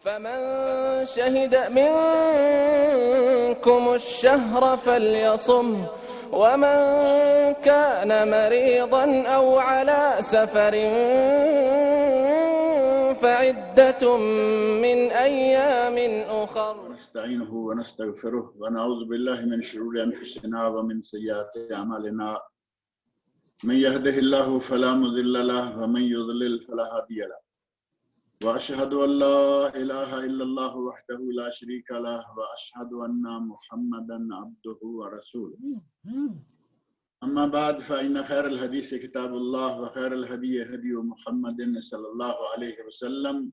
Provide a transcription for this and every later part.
فمن شهد منكم الشهر فليصم ومن كان مريضا أو على سفر فعدة من أيام أخر. نستعينه ونستغفره ونعوذ بالله من شرور أنفسنا ومن سيئات أعمالنا من يهده الله فلا مضل له ومن يضلل فلا هادي له وأشهد أن لا إله إلا الله وحده لا شريك له وأشهد أن محمدا عبده ورسوله. أما بعد فإن خير الحديث كتاب الله وخير الهدي هدي محمد صلى الله عليه وسلم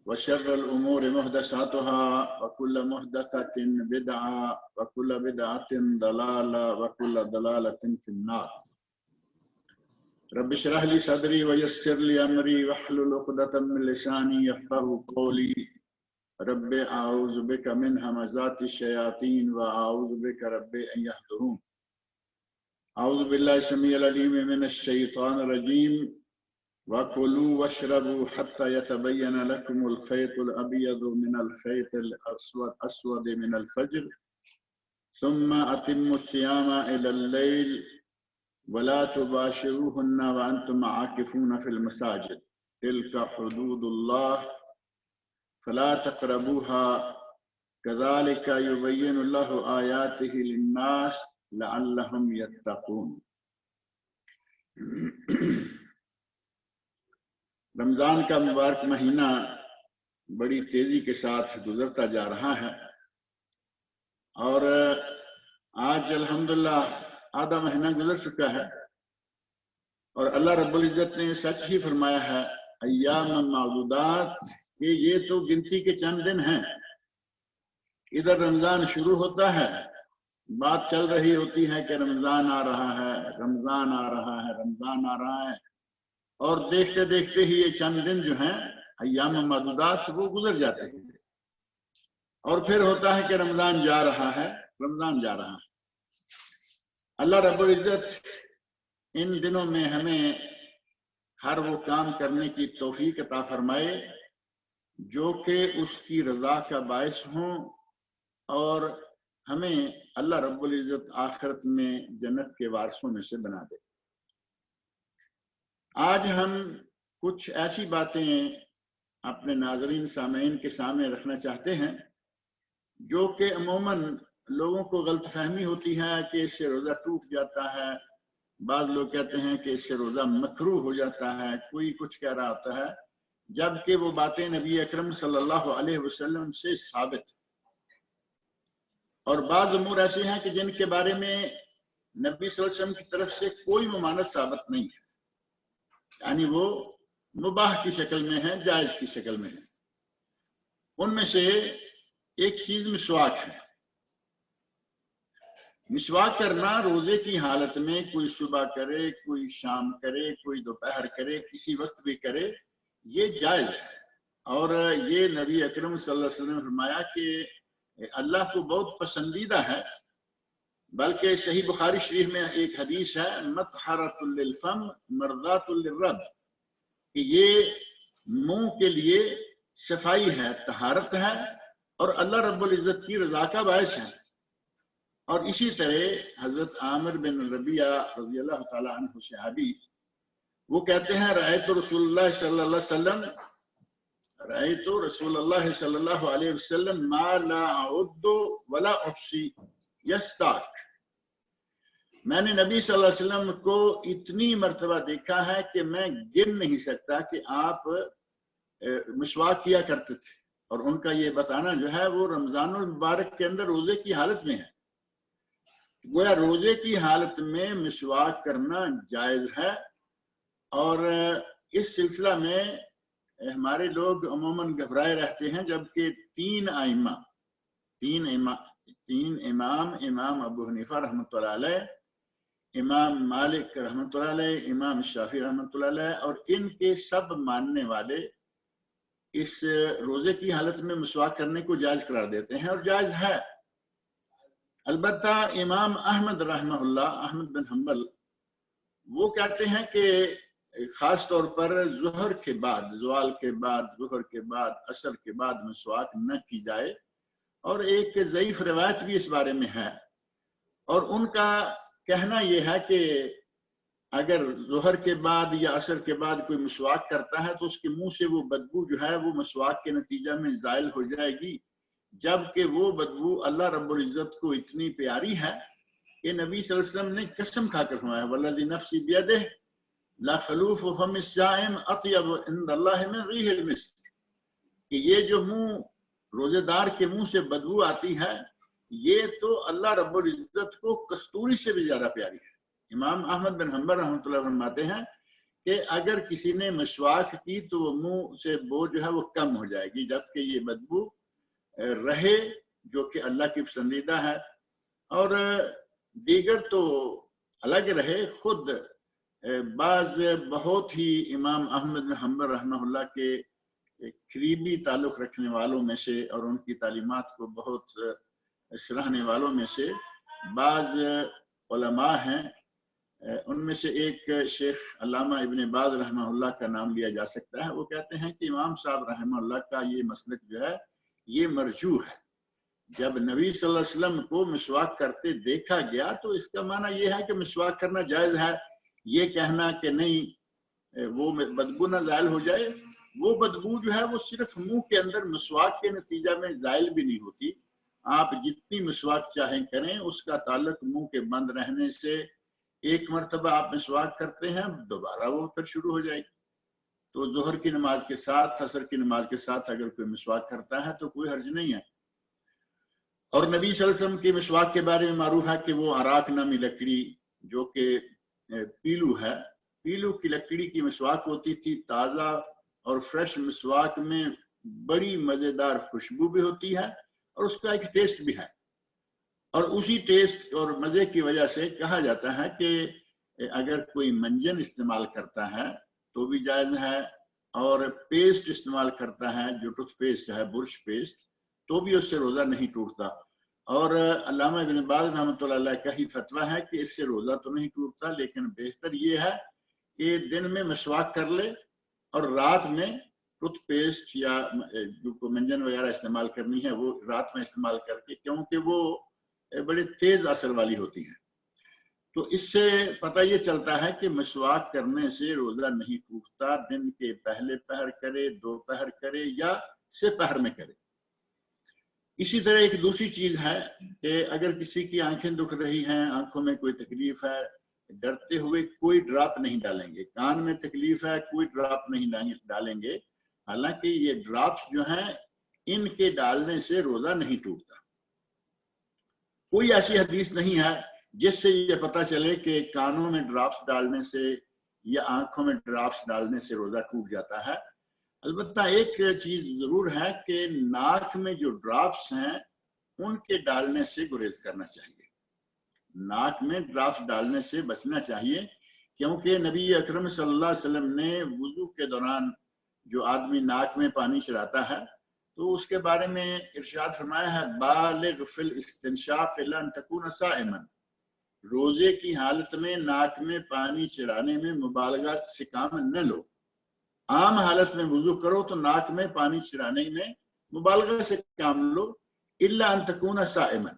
وشر الأمور محدثاتها وكل محدثة بدعة وكل بدعة ضلالة وكل ضلالة في النار. رب اشرح لي صدري ويسر لي أمري واحلل عقدة من لساني يفقهوا قولي. رب أعوذ بك من همزات الشياطين وأعوذ بك رب أن يحضرون. أعوذ بالله السميع العليم من الشيطان الرجيم. وكلوا واشربوا حتى يتبين لكم الخيط الأبيض من الخيط الأسود من الفجر ثم أتموا الصيام إلى الليل ولا تباشروهن وأنتم عاكفون في المساجد تلك حدود الله فلا تقربوها كذلك يبين الله آياته للناس لعلهم يتقون. رمضان کا مبارک مہینہ بڑی تیزی کے ساتھ گزرتا جا رہا ہے اور آج الحمدللہ آدھا مہینہ گزر چکا ہے اور اللہ رب العزت نے سچ ہی فرمایا ہے ایام معدودات کہ یہ تو گنتی کے چند دن ہیں. ادھر رمضان شروع ہوتا ہے، بات چل رہی ہوتی ہے کہ رمضان آ رہا ہے، رمضان آ رہا ہے، رمضان آ رہا ہے، اور دیکھتے دیکھتے ہی یہ چند دن جو ہیں ایام معدودات وہ گزر جاتے ہیں اور پھر ہوتا ہے کہ رمضان جا رہا ہے، رمضان جا رہا ہے. اللہ رب العزت ان دنوں میں ہمیں ہر وہ کام کرنے کی توفیق عطا فرمائے جو کہ اس کی رضا کا باعث ہوں اور ہمیں اللہ رب العزت آخرت میں جنت کے وارثوں میں سے بنا دے. آج ہم کچھ ایسی باتیں اپنے ناظرین سامعین کے سامنے رکھنا چاہتے ہیں جو کہ عموماً لوگوں کو غلط فہمی ہوتی ہے کہ اس سے روزہ ٹوٹ جاتا ہے. بعض لوگ کہتے ہیں کہ اس سے روزہ مکروہ ہو جاتا ہے، کوئی کچھ کہہ رہا ہوتا ہے، جبکہ وہ باتیں نبی اکرم صلی اللہ علیہ وسلم سے ثابت. اور بعض امور ایسے ہیں کہ جن کے بارے میں نبی صلی اللہ علیہ وسلم کی طرف سے کوئی ممانعت ثابت نہیں ہے، یعنی وہ مباح کی شکل میں ہے، جائز کی شکل میں ہے. ان میں سے ایک چیز مسواک ہے. مسواک کرنا روزے کی حالت میں کوئی صبح کرے، کوئی شام کرے، کوئی دوپہر کرے، کسی وقت بھی کرے، یہ جائز ہے. اور یہ نبی اکرم صلی اللہ علیہ وسلم نے فرمایا کہ اللہ کو بہت پسندیدہ ہے. بلکہ صحیح بخاری شریف میں ایک حدیث ہے مطہرۃ للفم مرضات للرب، کہ یہ منہ کے لیے صفائی ہے، طہارت ہے اور اللہ رب العزت کی رضا کا باعث ہے. اور اسی طرح حضرت عامر بن ربیعہ رضی اللہ تعالیٰ عنہ صحابی، وہ کہتے ہیں رأیت رسول اللہ صلی اللہ علیہ وسلم رأیت رسول اللہ صلی اللہ علیہ وسلم ما لا اعد ولا احصی یستاک. میں نے نبی صلی اللہ علیہ وسلم کو اتنی مرتبہ دیکھا ہے کہ میں گن نہیں سکتا کہ آپ مسواک کیا کرتے تھے. اور ان کا یہ بتانا جو ہے وہ رمضان المبارک کے اندر روزے کی حالت میں ہے. گویا روزے کی حالت میں مسواک کرنا جائز ہے. اور اس سلسلہ میں ہمارے لوگ عموماً گھبرائے رہتے ہیں، جبکہ تین امام ابو حنیفہ رحمۃ اللہ علیہ، امام مالک رحمۃ اللہ علیہ، امام شافعی رحمۃ اللہ علیہ، اور ان کے سب ماننے والے اس روزے کی حالت میں مسواک کرنے کو جائز قرار دیتے ہیں، اور جائز ہے. البتہ امام احمد رحمہ اللہ، احمد بن حنبل، وہ کہتے ہیں کہ خاص طور پر ظہر کے بعد، زوال کے بعد، ظہر کے بعد، عصر کے بعد مسواک نہ کی جائے. اور ایک ضعیف روایت بھی اس بارے میں ہے، اور ان کا کہنا یہ ہے کہ اگر ظہر کے بعد یا عصر کے بعد کوئی مسواک کرتا ہے تو اس کے منہ سے وہ بدبو جو ہے وہ مسواک کے نتیجہ میں زائل ہو جائے گی، جبکہ وہ بدبو اللہ رب العزت کو اتنی پیاری ہے کہ نبی صلی اللہ علیہ وسلم نے قسم کھا کر فرمایا والذی نفسی بیدہ لا خلوف فم الصائم اطیب عند اللہ من ریح المسک، کہ یہ جو منہ روزے دار کے منہ سے بدبو آتی ہے یہ تو اللہ رب العزت کو کستوری سے بھی زیادہ پیاری ہے. امام احمد بن حنبل رحمۃ اللہ فرماتے ہیں کہ اگر کسی نے مسواک کی تو وہ منہ سے بو جو ہے وہ کم ہو جائے گی، جبکہ یہ بدبو رہے جو کہ اللہ کی پسندیدہ ہے. اور دیگر تو الگ رہے، خود بعض بہت ہی امام احمد بن حنبل رحمہ اللہ کے قریبی تعلق رکھنے والوں میں سے اور ان کی تعلیمات کو بہت سراہنے والوں میں سے بعض علماء ہیں. ان میں سے ایک شیخ علامہ ابن باز رحمہ اللہ کا نام لیا جا سکتا ہے. وہ کہتے ہیں کہ امام صاحب رحمہ اللہ کا یہ مسلک جو ہے یہ مرجوح ہے. جب نبی صلی اللہ علیہ وسلم کو مسواک کرتے دیکھا گیا تو اس کا معنی یہ ہے کہ مسواک کرنا جائز ہے. یہ کہنا کہ نہیں وہ بدبو نہ زائل ہو جائے، وہ بدبو جو ہے وہ صرف منہ کے اندر مسواک کے نتیجہ میں زائل بھی نہیں ہوتی. آپ جتنی مسواک چاہیں کریں، اس کا تعلق منہ کے بند رہنے سے ایک مرتبہ آپ مسواک کرتے ہیں دوبارہ وہ پھر شروع ہو جائے گی. تو ظہر کی نماز کے ساتھ، عصر کی نماز کے ساتھ اگر کوئی مسواک کرتا ہے تو کوئی حرج نہیں ہے. اور نبی صلی اللہ علیہ وسلم کی مسواک کے بارے میں معروف ہے کہ وہ اراک نامی لکڑی جو کہ پیلو ہے، پیلو کی لکڑی کی مسواک ہوتی تھی. تازہ اور فریش مسواک میں بڑی مزیدار خوشبو بھی ہوتی ہے اور اس کا ایک ٹیسٹ بھی ہے، اور اسی ٹیسٹ اور مزے کی وجہ سے کہا جاتا ہے کہ اگر کوئی منجن استعمال کرتا ہے تو بھی جائز ہے، اور پیسٹ استعمال کرتا ہے جو ٹوتھ پیسٹ ہے، برش پیسٹ، تو بھی اس سے روزہ نہیں ٹوٹتا. اور علامہ ابن باز رحمۃ اللہ علیہ کا ہی فتویٰ ہے کہ اس سے روزہ تو نہیں ٹوٹتا، لیکن بہتر یہ ہے کہ دن میں مسواک کر لے اور رات میں ٹوتھ پیسٹ یا جو منجن وغیرہ استعمال کرنی ہے وہ رات میں استعمال کر کے، کیونکہ وہ بڑے تیز اثر والی ہوتی ہیں. تو اس سے پتہ یہ چلتا ہے کہ مسواک کرنے سے روزہ نہیں ٹوٹتا. دن کے پہلے پہر کرے، دوپہر کرے یا سے پہر میں کرے. اسی طرح ایک دوسری چیز ہے کہ اگر کسی کی آنکھیں دکھ رہی ہیں، آنکھوں میں کوئی تکلیف ہے، ڈرتے ہوئے کوئی ڈراپ نہیں ڈالیں گے. کان میں تکلیف ہے، کوئی ڈراپ نہیں ڈالیں گے. حالانکہ یہ ڈراپس جو ہیں ان کے ڈالنے سے روزہ نہیں ٹوٹتا. کوئی ایسی حدیث نہیں ہے جس سے یہ پتہ چلے کہ کانوں میں ڈراپس ڈالنے سے یا آنکھوں میں ڈراپس ڈالنے سے روزہ ٹوٹ جاتا ہے. البتہ ایک چیز ضرور ہے کہ ناک میں جو ڈراپس ہیں ان کے ڈالنے سے گریز کرنا چاہیے. ناک میں ڈراپس ڈالنے سے بچنا چاہیے، کیونکہ نبی اکرم صلی اللہ علیہ وسلم نے وضو کے دوران جو آدمی ناک میں پانی چڑھاتا ہے تو اس کے بارے میں ارشاد فرمایا ہے بالغ فی الاستنشاق الا ان تکون صائما. روزے کی حالت میں ناک میں پانی چڑھانے میں مبالغہ سے کام نہ لو. عام حالت میں وضو کرو تو ناک میں پانی چڑھانے میں مبالغہ سے کام لو. الا ان تکون صائما،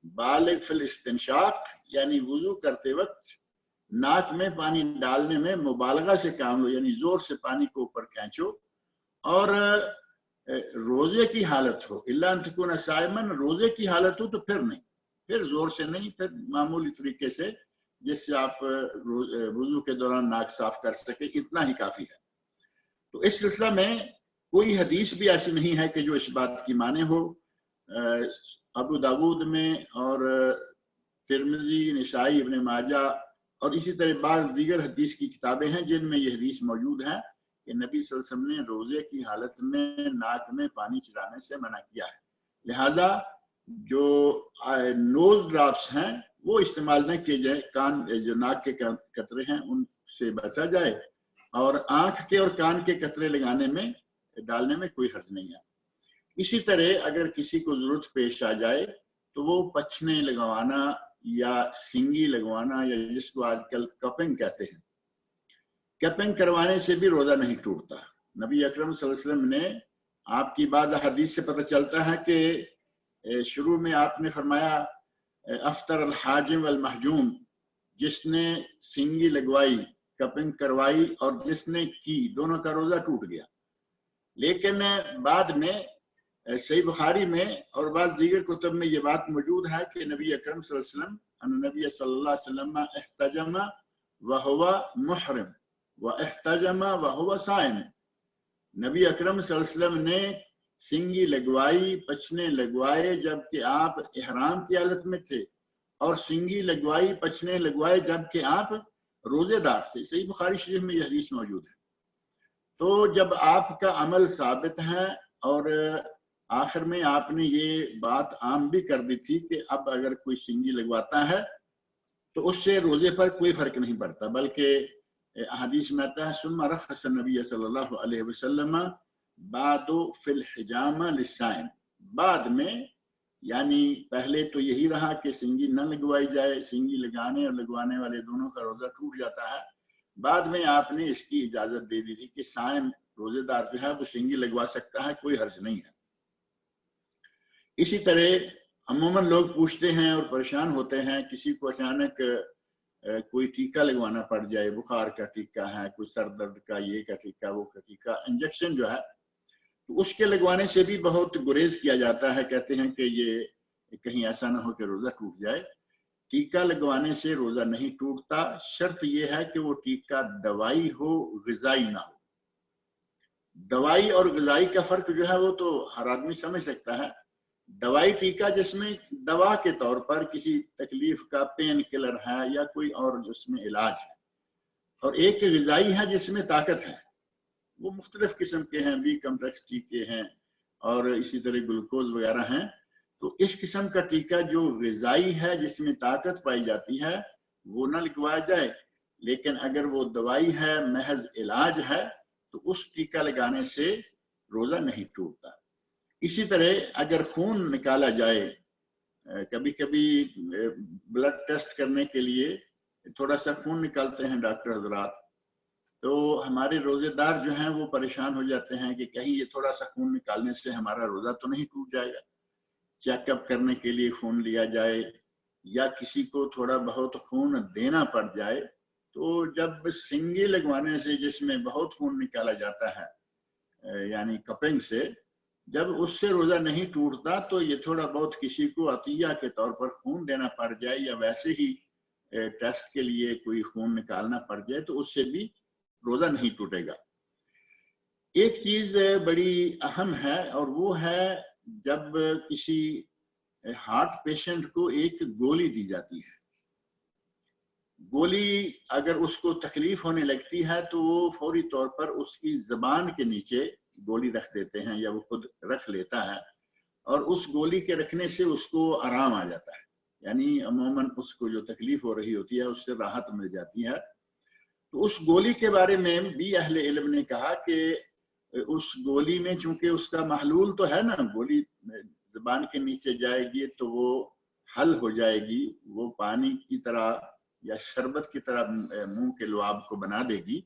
بالغ فی الاستنشاق یعنی وضو کرتے وقت ناک میں پانی ڈالنے میں مبالغہ سے کام لو، یعنی زور سے پانی کو اوپر کھینچو. اور روزے کی حالت ہو، الا ان تکون صائما، روزے کی حالت ہو تو پھر نہیں، پھر زور سے نہیں، پھر معمولی طریقے سے جس سے آپ وضو کے دوران ناک صاف کر سکے، اتنا ہی کافی ہے. تو اس سلسلہ میں کوئی حدیث بھی ایسی نہیں ہے کہ جو اس بات کی مانے ہو. ابو داود میں اور ترمذی، نسائی، ابن ماجہ اور اسی طرح بعض دیگر حدیث کی کتابیں ہیں جن میں یہ حدیث موجود ہے کہ نبی صلی اللہ علیہ وسلم نے روزے کی حالت میں ناک میں پانی چڑھانے سے منع کیا ہے. لہذا جو نوز ڈراپس ہیں وہ استعمال نہ کیے جائے. کان جو ناک کے قطرے ہیں ان سے بچا جائے، اور آنکھ کے اور کان کے قطرے لگانے میں ڈالنے میں کوئی حرج نہیں ہے. اسی طرح اگر کسی کو ضرورت پیش آ جائے تو وہ پچھنے لگوانا یا سنگی لگوانا، یا جس کو آج کل کپنگ کہتے ہیں، کپنگ کروانے سے بھی روزہ نہیں ٹوٹتا. نبی اکرم صلی اللہ علیہ وسلم نے، آپ کی بعض حدیث سے پتہ چلتا ہے کہ شروع میں آپ نے فرمایا افطر الحاجم والمحجوم، جس نے سنگی لگوائی، کپنگ کروائی اور جس نے کی، دونوں کا روزہ ٹوٹ گیا. لیکن بعد میں صحیح بخاری میں اور بعض دیگر کتب میں یہ بات موجود ہے کہ نبی اکرم صلی اللہ علیہ وسلم نبی صلی اللہ علیہ وسلم احتجم وہو محرم واحتجم وہو صائم. نبی اکرم صلی اللہ علیہ وسلم نے سنگی لگوائی، پچنے لگوائے جبکہ آپ احرام کی حالت میں تھے، اور سنگی لگوائی، پچنے لگوائے جبکہ آپ روزے دار تھے. صحیح بخاری شریف میں یہ حدیث موجود ہے. تو جب آپ کا عمل ثابت ہے، اور آخر میں آپ نے یہ بات عام بھی کر دی تھی کہ اب اگر کوئی سنگی لگواتا ہے تو اس سے روزے پر کوئی فرق نہیں پڑتا، بلکہ حدیث میں آتا ہے ثم رخص النبی صلی اللہ علیہ وسلم بعد فی الحجام للصائم. بعد میں، یعنی پہلے تو یہی رہا کہ سنگی نہ لگوائی جائے، سنگی لگانے اور لگوانے والے دونوں کا روزہ ٹوٹ جاتا ہے. بعد میں آپ نے اس کی اجازت دے دی تھی کہ صائم روزے دار جو ہے وہ سنگی لگوا سکتا ہے، کوئی حرج نہیں ہے. اسی طرح عموماً لوگ پوچھتے ہیں اور پریشان ہوتے ہیں، کسی کو اچانک کوئی ٹیکہ لگوانا پڑ جائے، بخار کا ٹیکہ ہے، کوئی سر درد کا یہ کا ٹیکہ، وہ کا ٹیکہ، انجیکشن جو ہے، تو اس کے لگوانے سے بھی بہت گریز کیا جاتا ہے. کہتے ہیں کہ یہ کہیں ایسا نہ ہو کہ روزہ ٹوٹ جائے. ٹیکہ لگوانے سے روزہ نہیں ٹوٹتا، شرط یہ ہے کہ وہ ٹیکہ دوائی ہو، غذائی نہ ہو. دوائی اور غذائی کا فرق جو ہے وہ تو ہر آدمی سمجھ سکتا ہے. دوائی ٹیکہ جس میں دوا کے طور پر کسی تکلیف کا پین کلر ہے یا کوئی اور جس میں علاج ہے، اور ایک غذائی ہے جس میں طاقت ہے. وہ مختلف قسم کے ہیں، بی کمپلیکس ٹیکے ہیں اور اسی طرح گلوکوز وغیرہ ہیں. تو اس قسم کا ٹیکہ جو غذائی ہے، جس میں طاقت پائی جاتی ہے، وہ نہ لگوایا جائے. لیکن اگر وہ دوائی ہے، محض علاج ہے، تو اس ٹیکہ لگانے سے روزہ نہیں ٹوٹتا. اسی طرح اگر خون نکالا جائے، کبھی کبھی بلڈ ٹیسٹ کرنے کے لیے تھوڑا سا خون نکالتے ہیں ڈاکٹر حضرات، تو ہمارے روزے دار جو ہیں وہ پریشان ہو جاتے ہیں کہ کہیں یہ تھوڑا سا خون نکالنے سے ہمارا روزہ تو نہیں ٹوٹ جائے گا. چیک اپ کرنے کے لیے خون لیا جائے یا کسی کو تھوڑا بہت خون دینا پڑ جائے، تو جب سنگی لگوانے سے جس میں بہت خون نکالا جاتا ہے، یعنی کپنگ سے، جب اس سے روزہ نہیں ٹوٹتا، تو یہ تھوڑا بہت کسی کو عطیہ کے طور پر خون دینا پڑ جائے یا ویسے ہی ٹیسٹ کے لیے کوئی خون نکالنا پڑ جائے، تو اس سے بھی روزہ نہیں ٹوٹے گا. ایک چیز بڑی اہم ہے، اور وہ ہے جب کسی ہارٹ پیشنٹ کو ایک گولی دی جاتی ہے. گولی اگر اس کو تکلیف ہونے لگتی ہے تو وہ فوری طور پر اس کی زبان کے نیچے گولی رکھ دیتے ہیں، یا وہ خود رکھ لیتا ہے، اور اس گولی کے رکھنے سے اس کو آرام آ جاتا ہے. یعنی عموماً اس کو جو تکلیف ہو رہی ہوتی ہے اس سے راحت مل جاتی ہے. تو اس گولی کے بارے میں بھی اہل علم نے کہا کہ اس گولی میں چونکہ اس کا محلول تو ہے نا، گولی زبان کے نیچے جائے گی تو وہ حل ہو جائے گی، وہ پانی کی طرح یا شربت کی طرح منہ کے لعاب کو بنا دے گی.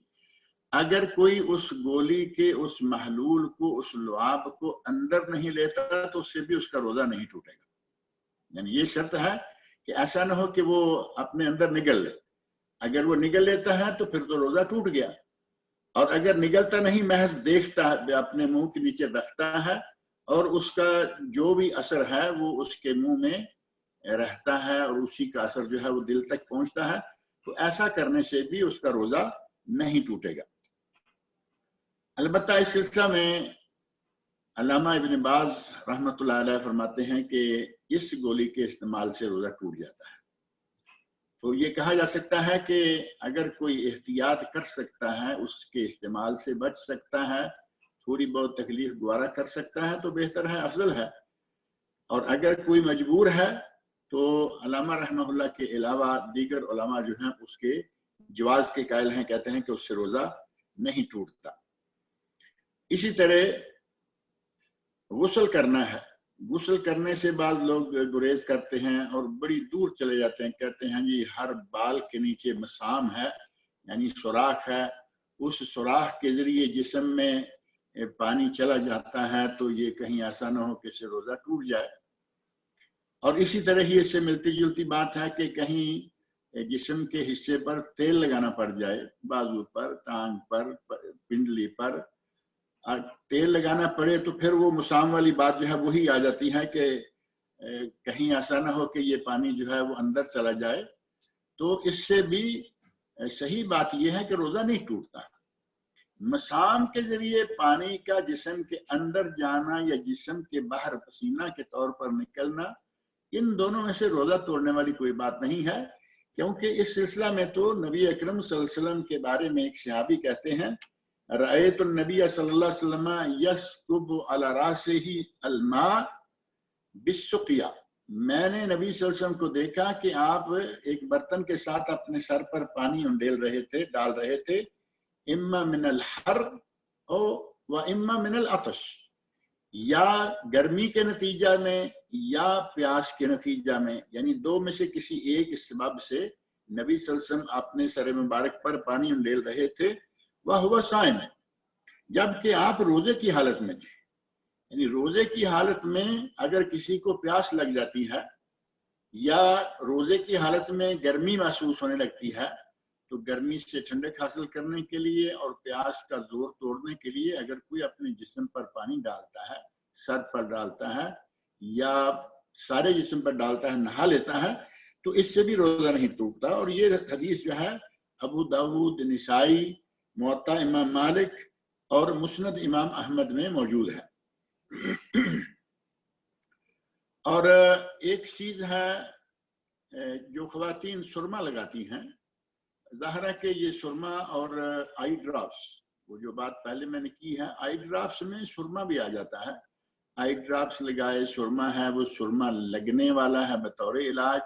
اگر کوئی اس گولی کے اس محلول کو، اس لعاب کو اندر نہیں لیتا تو اس سے بھی اس کا روزہ نہیں ٹوٹے گا. یعنی یہ شرط ہے کہ ایسا نہ ہو کہ وہ اپنے اندر نگل لے. اگر وہ نگل لیتا ہے تو پھر تو روزہ ٹوٹ گیا، اور اگر نگلتا نہیں، محض دیکھتا ہے، اپنے منہ کے نیچے رکھتا ہے، اور اس کا جو بھی اثر ہے وہ اس کے منہ میں رہتا ہے، اور اسی کا اثر جو ہے وہ دل تک پہنچتا ہے، تو ایسا کرنے سے بھی اس کا روزہ نہیں ٹوٹے گا. البتہ اس سلسلہ میں علامہ ابن باز رحمۃ اللہ علیہ فرماتے ہیں کہ اس گولی کے استعمال سے روزہ ٹوٹ جاتا ہے. تو یہ کہا جا سکتا ہے کہ اگر کوئی احتیاط کر سکتا ہے، اس کے استعمال سے بچ سکتا ہے، تھوڑی بہت تکلیف گوارا کر سکتا ہے، تو بہتر ہے، افضل ہے. اور اگر کوئی مجبور ہے تو علامہ رحمہ اللہ کے علاوہ دیگر علماء جو ہیں اس کے جواز کے قائل ہیں، کہتے ہیں کہ اس سے روزہ نہیں ٹوٹتا. اسی طرح غسل کرنا ہے. غسل کرنے سے بعض لوگ گریز کرتے ہیں اور بڑی دور چلے جاتے ہیں، کہتے ہیں جی ہر بال کے نیچے مسام ہے، یعنی سوراخ ہے، اس سوراخ کے ذریعے جسم میں پانی چلا جاتا ہے تو یہ کہیں ایسا نہ ہو کہ اس سے روزہ ٹوٹ جائے۔ اور اسی طرح ہی اس سے ملتی جلتی بات ہے کہ کہیں جسم کے حصے پر تیل لگانا پڑ جائے، بازو پر، ٹانگ پر، پنڈلی پر تیل لگانا پڑے، تو پھر وہ مسام والی بات جو ہے وہی آ جاتی ہے کہ کہیں ایسا نہ ہو کہ یہ پانی جو ہے وہ اندر چلا جائے۔ تو اس سے بھی صحیح بات یہ ہے کہ روزہ نہیں ٹوٹتا۔ مسام کے ذریعے پانی کا جسم کے اندر جانا یا جسم کے باہر پسینہ کے طور پر نکلنا، ان دونوں میں سے روزہ توڑنے والی کوئی بات نہیں ہے، کیونکہ اس سلسلہ میں تو نبی اکرم صلی اللہ علیہ وسلم کے بارے میں ایک صحابی کہتے ہیں، رأیت النبی صلی اللہ علیہ وسلم یسکب علی راسہ الماء بالسقیا، میں نے نبی صلی اللہ علیہ وسلم کو دیکھا کہ آپ ایک برتن کے ساتھ اپنے سر پر پانی ڈال رہے تھے، اما من الحر و اما من العطش، یا گرمی کے نتیجہ میں یا پیاس کے نتیجہ میں، یعنی دو میں سے کسی ایک سبب سے نبی صلی اللہ علیہ وسلم اپنے سر مبارک پر پانی ڈال رہے تھے، وَهُوَ صَائِمٌ، جبکہ آپ روزے کی حالت میں تھے۔ یعنی روزے کی حالت میں اگر کسی کو پیاس لگ جاتی ہے یا روزے کی حالت میں گرمی محسوس ہونے لگتی ہے، تو گرمی سے ٹھنڈک حاصل کرنے کے لیے اور پیاس کا زور توڑنے کے لیے اگر کوئی اپنے جسم پر پانی ڈالتا ہے، سر پر ڈالتا ہے یا سارے جسم پر ڈالتا ہے، نہا لیتا ہے، تو اس سے بھی روزہ نہیں ٹوٹتا۔ اور یہ حدیث جو ہے ابو داؤد، نسائی، موطا امام مالک اور مسند امام احمد میں موجود ہے۔ اور ایک چیز ہے، جو خواتین سرما لگاتی ہیں، ظاہر ہے کہ یہ سرما اور آئی ڈراپس، وہ جو بات پہلے میں نے کی ہے، آئی ڈراپس میں سرما بھی آ جاتا ہے۔ آئی ڈراپس لگائے، سرما ہے وہ سرما لگنے والا ہے بطور علاج،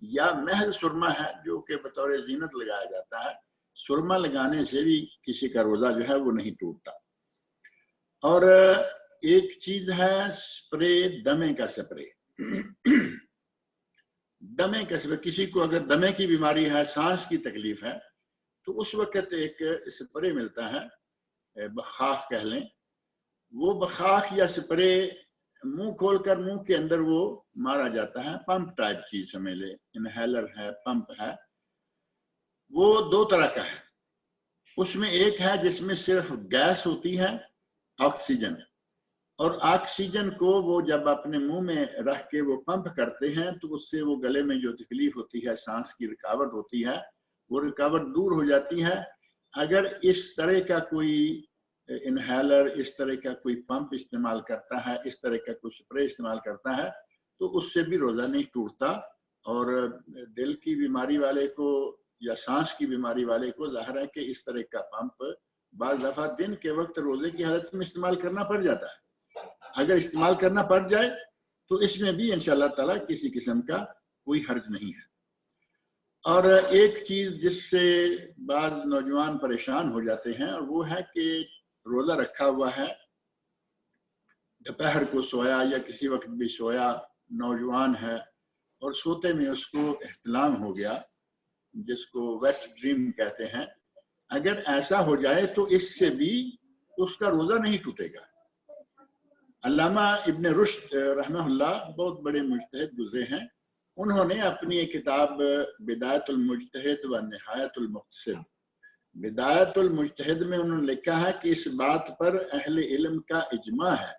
یا محض سرما ہے جو کہ بطور زینت لگایا جاتا ہے۔ سرما لگانے سے بھی کسی کا روزہ جو ہے وہ نہیں ٹوٹتا۔ اور ایک چیز ہے سپرے، دمے کا سپرے۔ دمے کا سپرے، کسی کو اگر دمے کی بیماری ہے، سانس کی تکلیف ہے، تو اس وقت ایک سپرے ملتا ہے، بخاخ کہہ لیں، وہ بخاخ یا سپرے منہ کھول کر منہ کے اندر وہ مارا جاتا ہے، پمپ ٹائپ چیز سمجھ لے، انہیلر ہے، پمپ ہے۔ وہ دو طرح کا ہے، اس میں ایک ہے جس میں صرف گیس ہوتی ہے، آکسیجن، اور آکسیجن کو وہ جب اپنے منہ میں رکھ کے وہ پمپ کرتے ہیں تو اس سے وہ گلے میں جو تکلیف ہوتی ہے، سانس کی رکاوٹ ہوتی ہے، وہ رکاوٹ دور ہو جاتی ہے۔ اگر اس طرح کا کوئی انہیلر، اس طرح کا کوئی پمپ استعمال کرتا ہے، اس طرح کا کوئی سپرے استعمال کرتا ہے، تو اس سے بھی روزہ نہیں ٹوٹتا۔ اور دل کی بیماری والے کو یا سانس کی بیماری والے کو ظاہر ہے کہ اس طرح کا پمپ بعض دفعہ دن کے وقت روزے کی حالت میں استعمال کرنا پڑ جاتا ہے۔ اگر استعمال کرنا پڑ جائے تو اس میں بھی انشاءاللہ تعالیٰ کسی قسم کا کوئی حرج نہیں ہے۔ اور ایک چیز جس سے بعض نوجوان پریشان ہو جاتے ہیں، اور وہ ہے کہ روزہ رکھا ہوا ہے، دوپہر کو سویا یا کسی وقت بھی سویا، نوجوان ہے، اور سوتے میں اس کو احتلام ہو گیا، جس کو ویٹ ڈریم کہتے ہیں۔ اگر ایسا ہو جائے تو اس سے بھی اس کا روزہ نہیں ٹوٹے گا۔ علامہ ابن رشد رحمہ اللہ بہت بڑے مجتہد گزرے ہیں، انہوں نے اپنی ایک کتاب بدایت المجتہد و نہایت المقتصد، بدایت المجتہد میں انہوں نے لکھا ہے کہ اس بات پر اہل علم کا اجماع ہے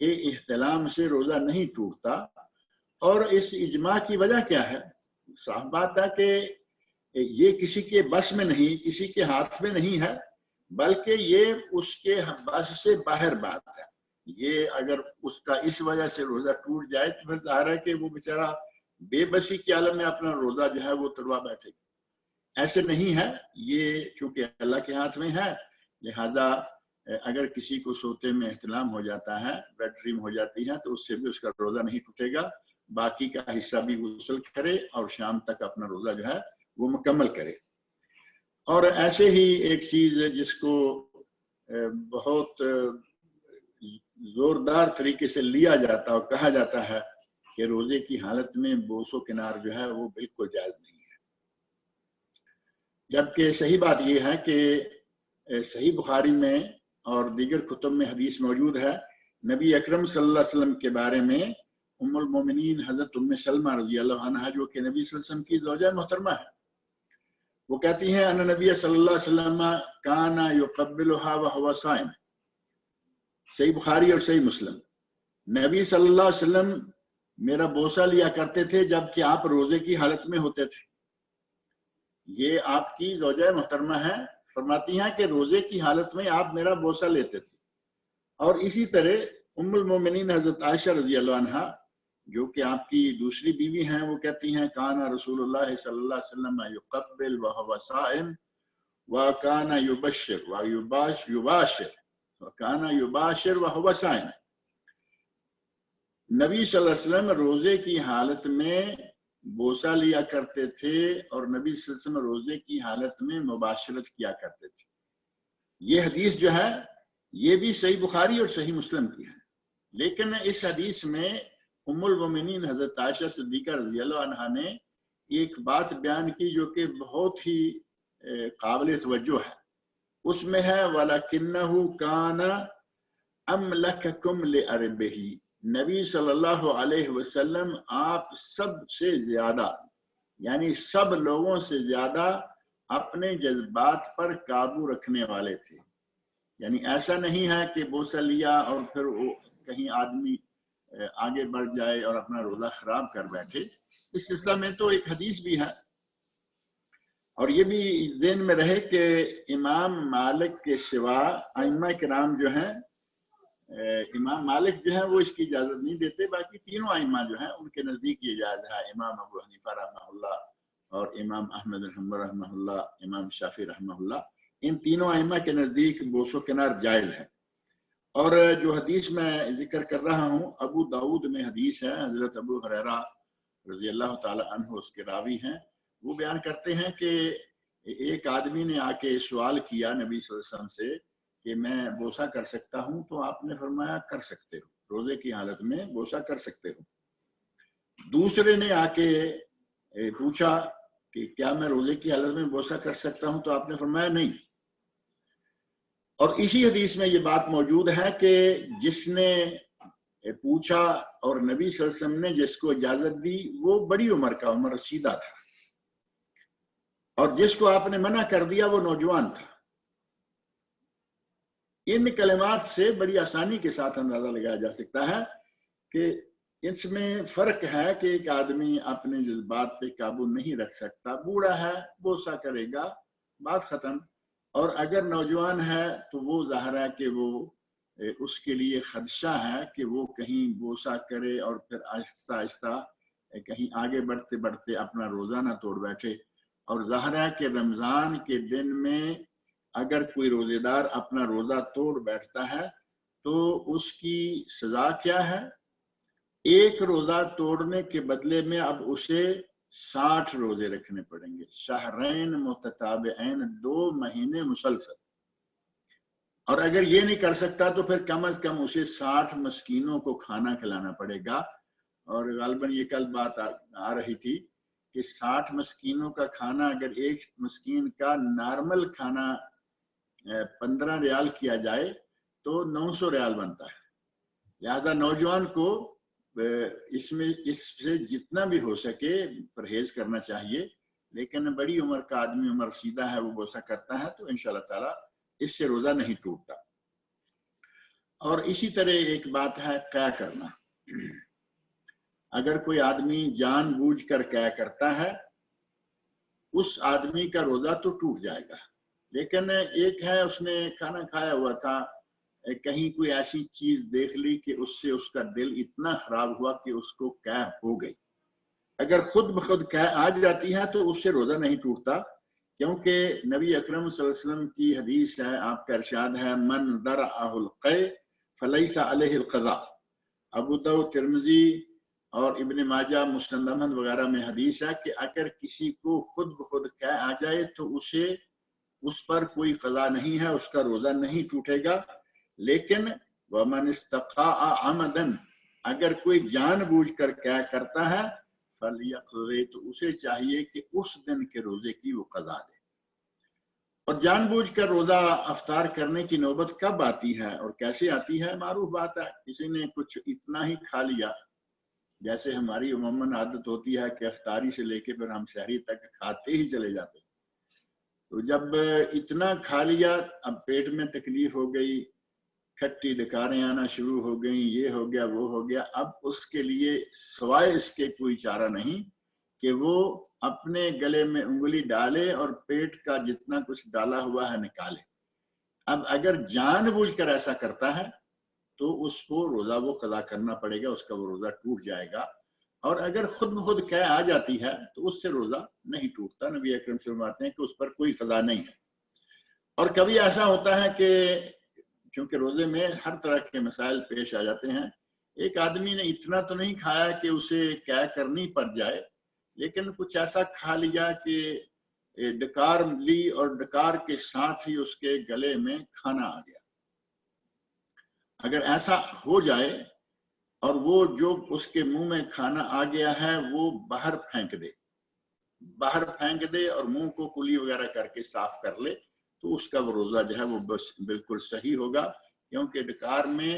کہ احتلام سے روزہ نہیں ٹوٹتا۔ اور اس اجماع کی وجہ کیا ہے؟ صاف بات ہے کہ یہ کسی کے بس میں نہیں، کسی کے ہاتھ میں نہیں ہے، بلکہ یہ اس کے بس سے باہر بات ہے۔ یہ اگر اس کا اس وجہ سے روزہ ٹوٹ جائے تو پھر ظاہر ہے کہ وہ بیچارہ بے بسی کے عالم میں اپنا روزہ جو ہے وہ توڑوا بیٹھے گا۔ ایسے نہیں ہے، یہ چونکہ اللہ کے ہاتھ میں ہے، لہذا اگر کسی کو سوتے میں احتلام ہو جاتا ہے، ویٹ ڈریم ہو جاتی ہے، تو اس سے بھی اس کا روزہ نہیں ٹوٹے گا۔ باقی کا حصہ بھی غسل کرے اور شام تک اپنا روزہ جو ہے وہ مکمل کرے۔ اور ایسے ہی ایک چیز جس کو بہت زوردار طریقے سے لیا جاتا اور کہا جاتا ہے کہ روزے کی حالت میں بوس و کنار جو ہے وہ بالکل جائز نہیں ہے، جبکہ صحیح بات یہ ہے کہ صحیح بخاری میں اور دیگر کتب میں حدیث موجود ہے، نبی اکرم صلی اللہ علیہ وسلم کے بارے میں ام المومنین حضرت ام سلمہ رضی اللہ عنہا، جو کہ نبی صلی اللہ علیہ وسلم کی زوجہ محترمہ ہے، وہ کہتی ہیں ان نبی صلی اللہ علیہ وسلم کان یقبلها وهو صائم، صحیح بخاری اور صحیح مسلم، نبی صلی اللہ علیہ وسلم میرا بوسہ لیا کرتے تھے جبکہ آپ روزے کی حالت میں ہوتے تھے۔ یہ آپ کی زوجہ محترمہ ہے، فرماتی ہیں کہ روزے کی حالت میں آپ میرا بوسہ لیتے تھے۔ اور اسی طرح ام المومنین حضرت عائشہ رضی اللہ عنہا، جو کہ آپ کی دوسری بیوی ہیں، وہ کہتی ہیں کانا رسول اللہ صلی اللہ علیہ وسلم یقبل وهو صائم وکانا یبشر وکانا یباشر وهو صائم، نبی صلی اللہ علیہ وسلم روزے کی حالت میں بوسہ لیا کرتے تھے اور نبی صلی اللہ علیہ وسلم روزے کی حالت میں مباشرت کیا کرتے تھے۔ یہ حدیث جو ہے یہ بھی صحیح بخاری اور صحیح مسلم کی ہے، لیکن اس حدیث میں ام المومنین حضرت عائشہ صدیقہ رضی اللہ عنہا نے ایک بات بیان کی جو کہ بہت ہی قابل توجہ ہے۔ اس میں ہے وَلَكِنَّهُ كَانَ أَمْلَكَكُمْ لِأَرْبِهِ، نبی صلی اللہ علیہ وسلم آپ سب سے زیادہ، یعنی سب لوگوں سے زیادہ اپنے جذبات پر قابو رکھنے والے تھے۔ یعنی ایسا نہیں ہے کہ بوسہ لیا اور پھر وہ کہیں آدمی آگے بڑھ جائے اور اپنا روزہ خراب کر بیٹھے۔ اس سلسلہ میں تو ایک حدیث بھی ہے، اور یہ بھی ذہن میں رہے کہ امام مالک کے سوا ائمہ کرام جو ہیں، امام مالک جو ہے وہ اس کی اجازت نہیں دیتے، باقی تینوں ائمہ جو ہیں ان کے نزدیک یہ جائز ہے، امام ابو حنیفہ رحمہ اللہ اور امام احمد بن حنبل رحمہ اللہ، امام شافعی رحمہ اللہ، ان تینوں ائمہ کے نزدیک بوس و کنار جائز ہے۔ اور جو حدیث میں ذکر کر رہا ہوں ابو داؤد میں حدیث ہے، حضرت ابو ہریرہ رضی اللہ تعالی عنہ اس کے راوی ہیں، وہ بیان کرتے ہیں کہ ایک آدمی نے آ کے سوال کیا نبی صلی اللہ علیہ وسلم سے کہ میں بوسہ کر سکتا ہوں، تو آپ نے فرمایا کر سکتے ہو، روزے کی حالت میں بوسہ کر سکتے ہو۔ دوسرے نے آ کے پوچھا کہ کیا میں روزے کی حالت میں بوسہ کر سکتا ہوں، تو آپ نے فرمایا نہیں۔ اور اسی حدیث میں یہ بات موجود ہے کہ جس نے پوچھا اور نبی صلی اللہ علیہ وسلم نے جس کو اجازت دی وہ بڑی عمر کا، عمر رسیدہ تھا، اور جس کو آپ نے منع کر دیا وہ نوجوان تھا۔ ان کلمات سے بڑی آسانی کے ساتھ اندازہ لگایا جا سکتا ہے کہ اس میں فرق ہے کہ ایک آدمی اپنے جذبات پہ قابو نہیں رکھ سکتا، بوڑھا ہے بوسہ کرے گا، بات ختم، اور اگر نوجوان ہے تو وہ ظاہر ہے کہ وہ اس کے لیے خدشہ ہے کہ وہ کہیں بوسہ کرے اور پھر آہستہ آہستہ کہیں آگے بڑھتے بڑھتے اپنا روزہ نہ توڑ بیٹھے۔ اور ظاہر ہے کہ رمضان کے دن میں اگر کوئی روزے دار اپنا روزہ توڑ بیٹھتا ہے تو اس کی سزا کیا ہے؟ ایک روزہ توڑنے کے بدلے میں اب اسے 60 روزے رکھنے پڑیں گے، شہرین متتابعین، 2 مہینے مسلسل۔ اور اگر یہ نہیں کر سکتا تو پھر کم از کم اسے 60 مسکینوں کو کھانا کھلانا پڑے گا۔ اور غالباً یہ کل بات آ رہی تھی کہ 60 مسکینوں کا کھانا، اگر ایک مسکین کا نارمل کھانا 15 ریال کیا جائے تو 900 ریال بنتا ہے۔ لہذا نوجوان کو اس سے جتنا بھی ہو سکے پرہیز کرنا چاہیے، لیکن بڑی عمر کا آدمی، عمر سیدھا ہے، وہ بوسہ کرتا ہے تو انشاءاللہ تعالی اس سے روزہ نہیں ٹوٹتا۔ اور اسی طرح ایک بات ہے قے کرنا۔ اگر کوئی آدمی جان بوجھ کر قے کرتا ہے اس آدمی کا روزہ تو ٹوٹ جائے گا، لیکن ایک ہے اس نے کھانا کھایا ہوا تھا، کہیں کوئی ایسی چیز دیکھ لی کہ اس سے اس کا دل اتنا خراب ہوا کہ اس کو قے ہو گئی، اگر خود بخود قے آ جاتی ہے تو اس سے روزہ نہیں ٹوٹتا، کیونکہ نبی اکرم صلی اللہ علیہ وسلم کی حدیث ہے، آپ کا ارشاد ہے من درعہ القے فلیس علیہ القضاء۔ ابو داؤد، ترمذی اور ابن ماجہ، مسند احمد وغیرہ میں حدیث ہے کہ اگر کسی کو خود بخود قے آ جائے تو اس پر کوئی قضا نہیں ہے، اس کا روزہ نہیں ٹوٹے گا۔ لیکن ومن استقاء عمدا، اگر کوئی جان بوجھ کر قے کرتا ہے فلیقض، تو اسے چاہیے کہ اس دن کے روزے کی وہ قضا دے۔ اور جان بوجھ کر روزہ افطار کرنے کی نوبت کب آتی ہے اور کیسے آتی ہے؟ معروف بات ہے، کسی نے کچھ اتنا ہی کھا لیا، جیسے ہماری عموماً عادت ہوتی ہے کہ افطاری سے لے کے پھر ہم سحری تک کھاتے ہی چلے جاتے، تو جب اتنا کھا لیا اب پیٹ میں تکلیف ہو گئی، کھٹی ڈکاریں آنا شروع ہو گئیں، یہ ہو گیا وہ ہو گیا، اب اس کے لیے سوائے اس کے کوئی چارہ نہیں کہ وہ اپنے گلے میں انگلی ڈالے اور پیٹ کا جتنا کچھ ڈالا ہوا ہے نکالے۔ اب اگر جان بوجھ کر ایسا کرتا ہے تو اس کو روزہ وہ قضا کرنا پڑے گا، اس کا وہ روزہ ٹوٹ جائے گا، اور اگر خود بخود قے آ جاتی ہے تو اس سے روزہ نہیں ٹوٹتا۔ نبی اکرم صلی اللہ علیہ وسلم فرماتے ہیں کہ اس پر کوئی قضا نہیں ہے۔ اور کبھی ایسا ہوتا ہے کہ چونکہ روزے میں ہر طرح کے مسائل پیش آ جاتے ہیں، ایک آدمی نے اتنا تو نہیں کھایا کہ اسے قے کرنی پڑ جائے، لیکن کچھ ایسا کھا لیا کہ ڈکار لی اور ڈکار کے ساتھ ہی اس کے گلے میں کھانا آ گیا۔ اگر ایسا ہو جائے اور وہ جو اس کے منہ میں کھانا آ گیا ہے وہ باہر پھینک دے اور منہ کو کلی وغیرہ کر کے صاف کر لے تو اس کا وہ روزہ جو ہے وہ بالکل صحیح ہوگا، کیونکہ ڈکار میں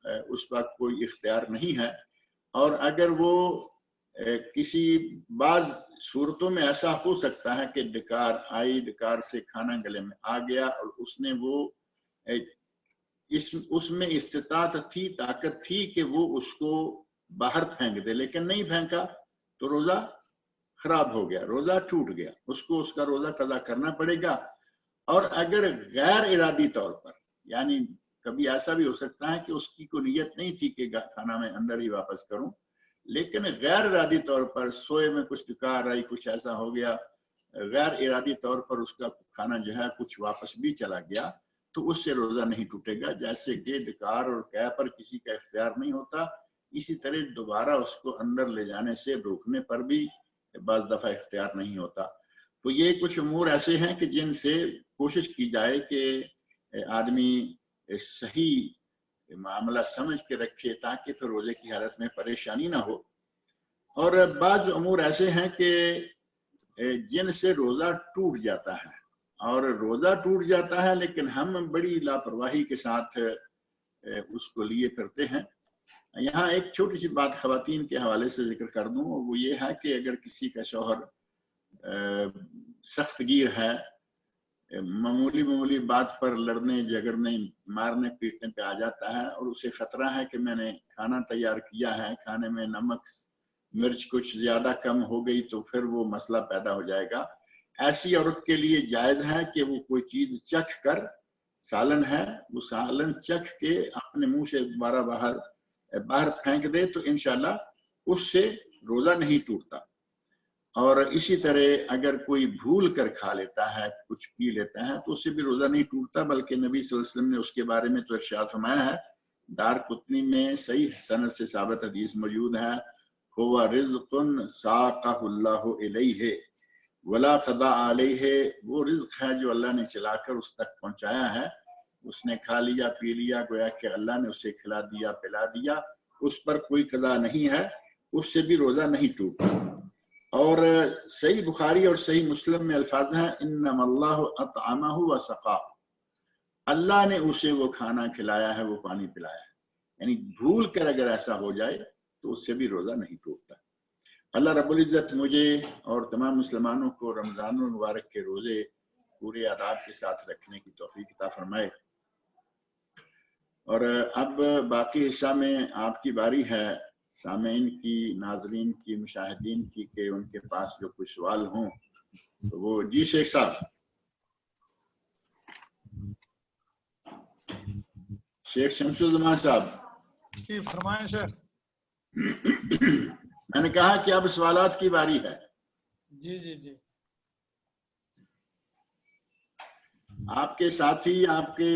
اس وقت کوئی اختیار نہیں ہے۔ اور اگر وہ کسی بعض صورتوں میں ایسا ہو سکتا ہے کہ ڈکار آئی، ڈکار سے کھانا گلے میں آ گیا اور اس نے وہ اس میں استطاعت تھی، طاقت تھی کہ وہ اس کو باہر پھینک دے، لیکن نہیں پھینکا تو روزہ خراب ہو گیا، روزہ ٹوٹ گیا، اس کو اس کا روزہ قضا کرنا پڑے گا۔ اور اگر غیر ارادی طور پر، یعنی کبھی ایسا بھی ہو سکتا ہے کہ اس کی کوئی نیت نہیں تھی کہ کھانا میں اندر ہی واپس کروں، لیکن غیر ارادی طور پر سوئے میں کچھ ڈکار آئی، کچھ ایسا ہو گیا، غیر ارادی طور پر اس کا کھانا جو ہے کچھ واپس بھی چلا گیا تو اس سے روزہ نہیں ٹوٹے گا۔ جیسے کہ ڈکار اور قے پر کسی کا اختیار نہیں ہوتا، اسی طرح دوبارہ اس کو اندر لے جانے سے روکنے پر بھی بعض دفعہ اختیار نہیں ہوتا۔ تو یہ کچھ امور ایسے ہیں کہ جن سے کوشش کی جائے کہ آدمی صحیح معاملہ سمجھ کے رکھے تاکہ پھر روزے کی حالت میں پریشانی نہ ہو۔ اور بعض امور ایسے ہیں کہ جن سے روزہ ٹوٹ جاتا ہے، اور روزہ ٹوٹ جاتا ہے لیکن ہم بڑی لاپرواہی کے ساتھ اس کو لیے پھرتے ہیں۔ یہاں ایک چھوٹی سی بات خواتین کے حوالے سے ذکر کر دوں، وہ یہ ہے کہ اگر کسی کا شوہر سخت گیر ہے، معمولی بات پر لڑنے جھگڑنے مارنے پیٹنے پہ آ جاتا ہے، اور اسے خطرہ ہے کہ میں نے کھانا تیار کیا ہے، کھانے میں نمک مرچ کچھ زیادہ کم ہو گئی تو پھر وہ مسئلہ پیدا ہو جائے گا، ایسی عورت کے لیے جائز ہے کہ وہ کوئی چیز چکھ کر، سالن ہے وہ سالن چکھ کے اپنے منہ سے دوبارہ باہر پھینک دے تو انشاءاللہ اس سے روزہ نہیں ٹوٹتا۔ اور اسی طرح اگر کوئی بھول کر کھا لیتا ہے، کچھ پی لیتا ہے تو اس سے بھی روزہ نہیں ٹوٹتا، بلکہ نبی صلی اللہ علیہ وسلم نے اس کے بارے میں تو ارشاد فرمایا ہے، دار قطنی میں صحیح سند سے ثابت حدیث موجود ہے، هو رزق ساقہ اللہ الیہ ولا قضا علیہ، وہ رزق ہے جو اللہ نے چلا کر اس تک پہنچایا ہے، اس نے کھا لیا پی لیا، گویا کہ اللہ نے اسے کھلا دیا پلا دیا، اس پر کوئی قضا نہیں ہے، اس سے بھی روزہ نہیں ٹوٹتا۔ اور صحیح بخاری اور صحیح مسلم میں الفاظ ہیں، انما اللہ اطعمہ وسقاہ، اللہ نے اسے وہ کھانا کھلایا ہے، وہ پانی پلایا ہے، یعنی بھول کر اگر ایسا ہو جائے تو اس سے بھی روزہ نہیں ٹوٹتا۔ اللہ رب العزت مجھے اور تمام مسلمانوں کو رمضان المبارک کے روزے پورے آداب کے ساتھ رکھنے کی توفیق عطا فرمائے۔ اور اب باقی حصہ میں آپ کی باری ہے، سامعین کی، ناظرین کی، مشاہدین کی، کہ ان کے پاس جو کچھ سوال ہوں تو وہ جی شیخ صاحب۔ شیخ شمس الزمان صاحب جی فرمائیں شیخ۔ میں نے کہا کہ اب سوالات کی باری ہے۔ جی جی جی، آپ کے ساتھی، آپ کے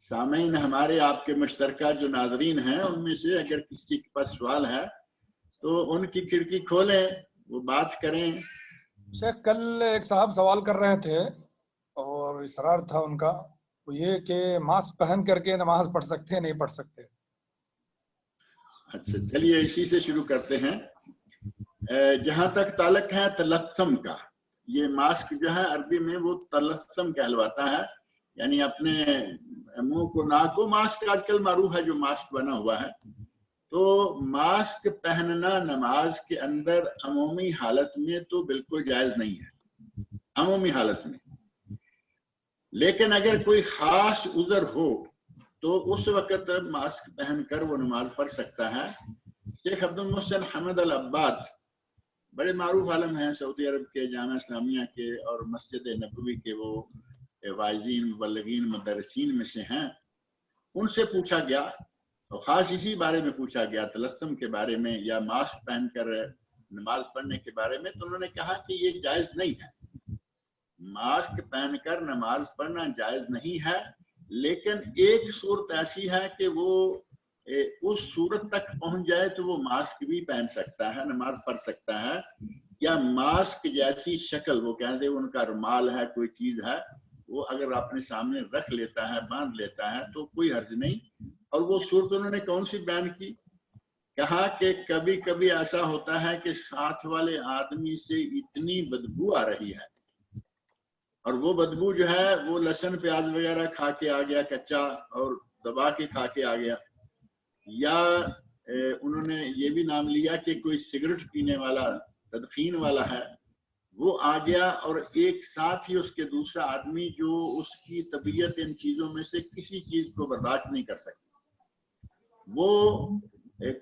سامعین، ہمارے آپ کے مشترکہ جو ناظرین ہیں، ان میں سے اگر کسی کے پاس سوال ہے تو ان کی کھڑکی کھولیں، وہ بات کریں۔ شیخ کل ایک صاحب سوال کر رہے تھے اور اصرار تھا ان کا، وہ یہ کہ ماسک پہن کر کے نماز پڑھ سکتے ہیں نہیں پڑھ سکتے؟ اچھا چلیے اسی سے شروع کرتے ہیں۔ جہاں تک تعلق ہے تلثم کا، یہ ماسک جو ہے عربی میں وہ تلسم کہلواتا ہے، یعنی اپنے منہ کو ناک کو ماسک آج کل معروف ہے جو ماسک بنا ہوا ہے. تو ماسک پہننا نماز کے اندر عمومی حالت میں تو بالکل جائز نہیں ہے، عمومی حالت میں. لیکن اگر کوئی خاص عذر ہو تو اس وقت ماسک پہن کر وہ نماز پڑھ سکتا ہے. شیخ عبد المحسن حمد العباد بڑے معروف عالم ہیں سعودی عرب کے، جامعہ اسلامیہ کے اور مسجد نبوی کے وہ واعظین مبلغین مدرسین میں سے ہیں. ان سے پوچھا گیا، اور خاص اسی بارے میں پوچھا گیا تلسم کے بارے میں یا ماسک پہن کر نماز پڑھنے کے بارے میں، تو انہوں نے کہا کہ یہ جائز نہیں ہے. ماسک پہن کر نماز پڑھنا جائز نہیں ہے، لیکن ایک صورت ایسی ہے کہ وہ اس صورت تک پہنچ جائے تو وہ ماسک بھی پہن سکتا ہے، نماز پڑھ سکتا ہے. یا ماسک جیسی شکل، وہ کہتے ہیں ان کا رومال ہے، کوئی چیز ہے، وہ اگر اپنے سامنے رکھ لیتا ہے، باندھ لیتا ہے تو کوئی حرج نہیں. اور وہ صورت انہوں نے کون سی بیان کی؟ کہا کہ کبھی کبھی ایسا ہوتا ہے کہ ساتھ والے آدمی سے اتنی بدبو آ رہی ہے، اور وہ بدبو جو ہے وہ لہسن پیاز وغیرہ کھا کے آ گیا کچا اور دبا کے کھا کے آ گیا، یا انہوں نے یہ بھی نام لیا کہ کوئی سگریٹ پینے والا تدخین والا ہے، وہ آ گیا اور ایک ساتھ ہی اس کے دوسرا آدمی جو اس کی طبیعت ان چیزوں میں سے کسی چیز کو برداشت نہیں کر سکتا، وہ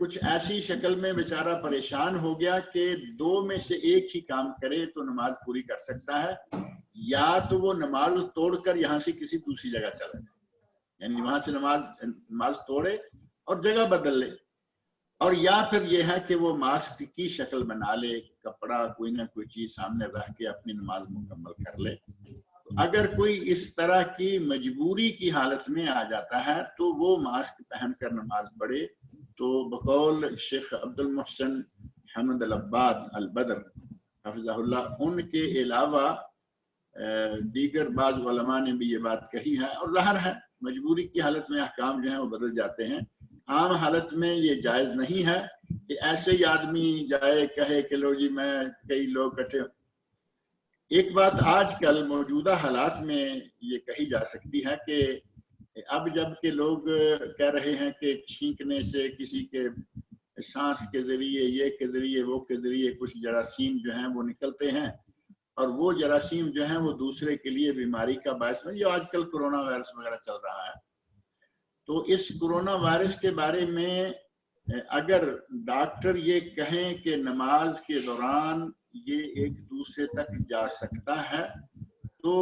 کچھ ایسی شکل میں بیچارہ پریشان ہو گیا کہ دو میں سے ایک ہی کام کرے تو نماز پوری کر سکتا ہے. یا تو وہ نماز توڑ کر یہاں سے کسی دوسری جگہ چلا جائے، یعنی وہاں سے نماز توڑے اور جگہ بدل لے، اور یا پھر یہ ہے کہ وہ ماسک کی شکل بنا لے، کپڑا کوئی نہ کوئی چیز سامنے رکھ کے اپنی نماز مکمل کر لے. اگر کوئی اس طرح کی مجبوری کی حالت میں آ جاتا ہے تو وہ ماسک پہن کر نماز پڑھے. تو بقول شیخ عبد المحسن حمد العباد البدر حفظہ اللہ، ان کے علاوہ دیگر بعض علماء نے بھی یہ بات کہی ہے. اور ظاہر ہے مجبوری کی حالت میں احکام جو ہیں وہ بدل جاتے ہیں. عام حالت میں یہ جائز نہیں ہے کہ ایسے ہی آدمی جائے کہے کہ لو جی میں کئی لوگ اکٹھے. ایک بات آج کل موجودہ حالات میں یہ کہی جا سکتی ہے کہ اب جب کہ لوگ کہہ رہے ہیں کہ چھینکنے سے، کسی کے سانس کے ذریعے، یہ کے ذریعے، وہ کے ذریعے کچھ جراثیم جو ہیں وہ نکلتے ہیں، اور وہ جراثیم جو ہیں وہ دوسرے کے لیے بیماری کا باعث بن، یہ آج کل کرونا وائرس وغیرہ چل رہا ہے. تو اس کرونا وائرس کے بارے میں اگر ڈاکٹر یہ کہیں کہ نماز کے دوران یہ ایک دوسرے تک جا سکتا ہے تو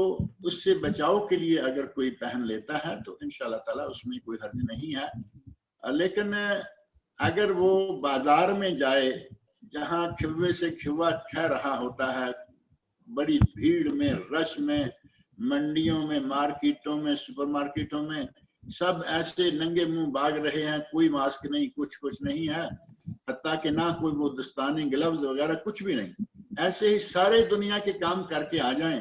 اس سے بچاؤ کے لیے اگر کوئی پہن لیتا ہے تو انشاءاللہ تعالیٰ اس میں کوئی حرج نہیں ہے. لیکن اگر وہ بازار میں جائے جہاں کھوے سے کھوا کھہ رہا ہوتا ہے، بڑی بھیڑ میں، رش میں، منڈیوں میں، مارکیٹوں میں، سپر مارکیٹوں میں، سب ایسے ننگے منہ بھاگ رہے ہیں، کوئی ماسک نہیں، کچھ نہیں ہے، حتیٰ کہ نہ کوئی وہ دستانے گلوز وغیرہ کچھ بھی نہیں. ایسے ہی سارے دنیا کے کام کر کے آ جائیں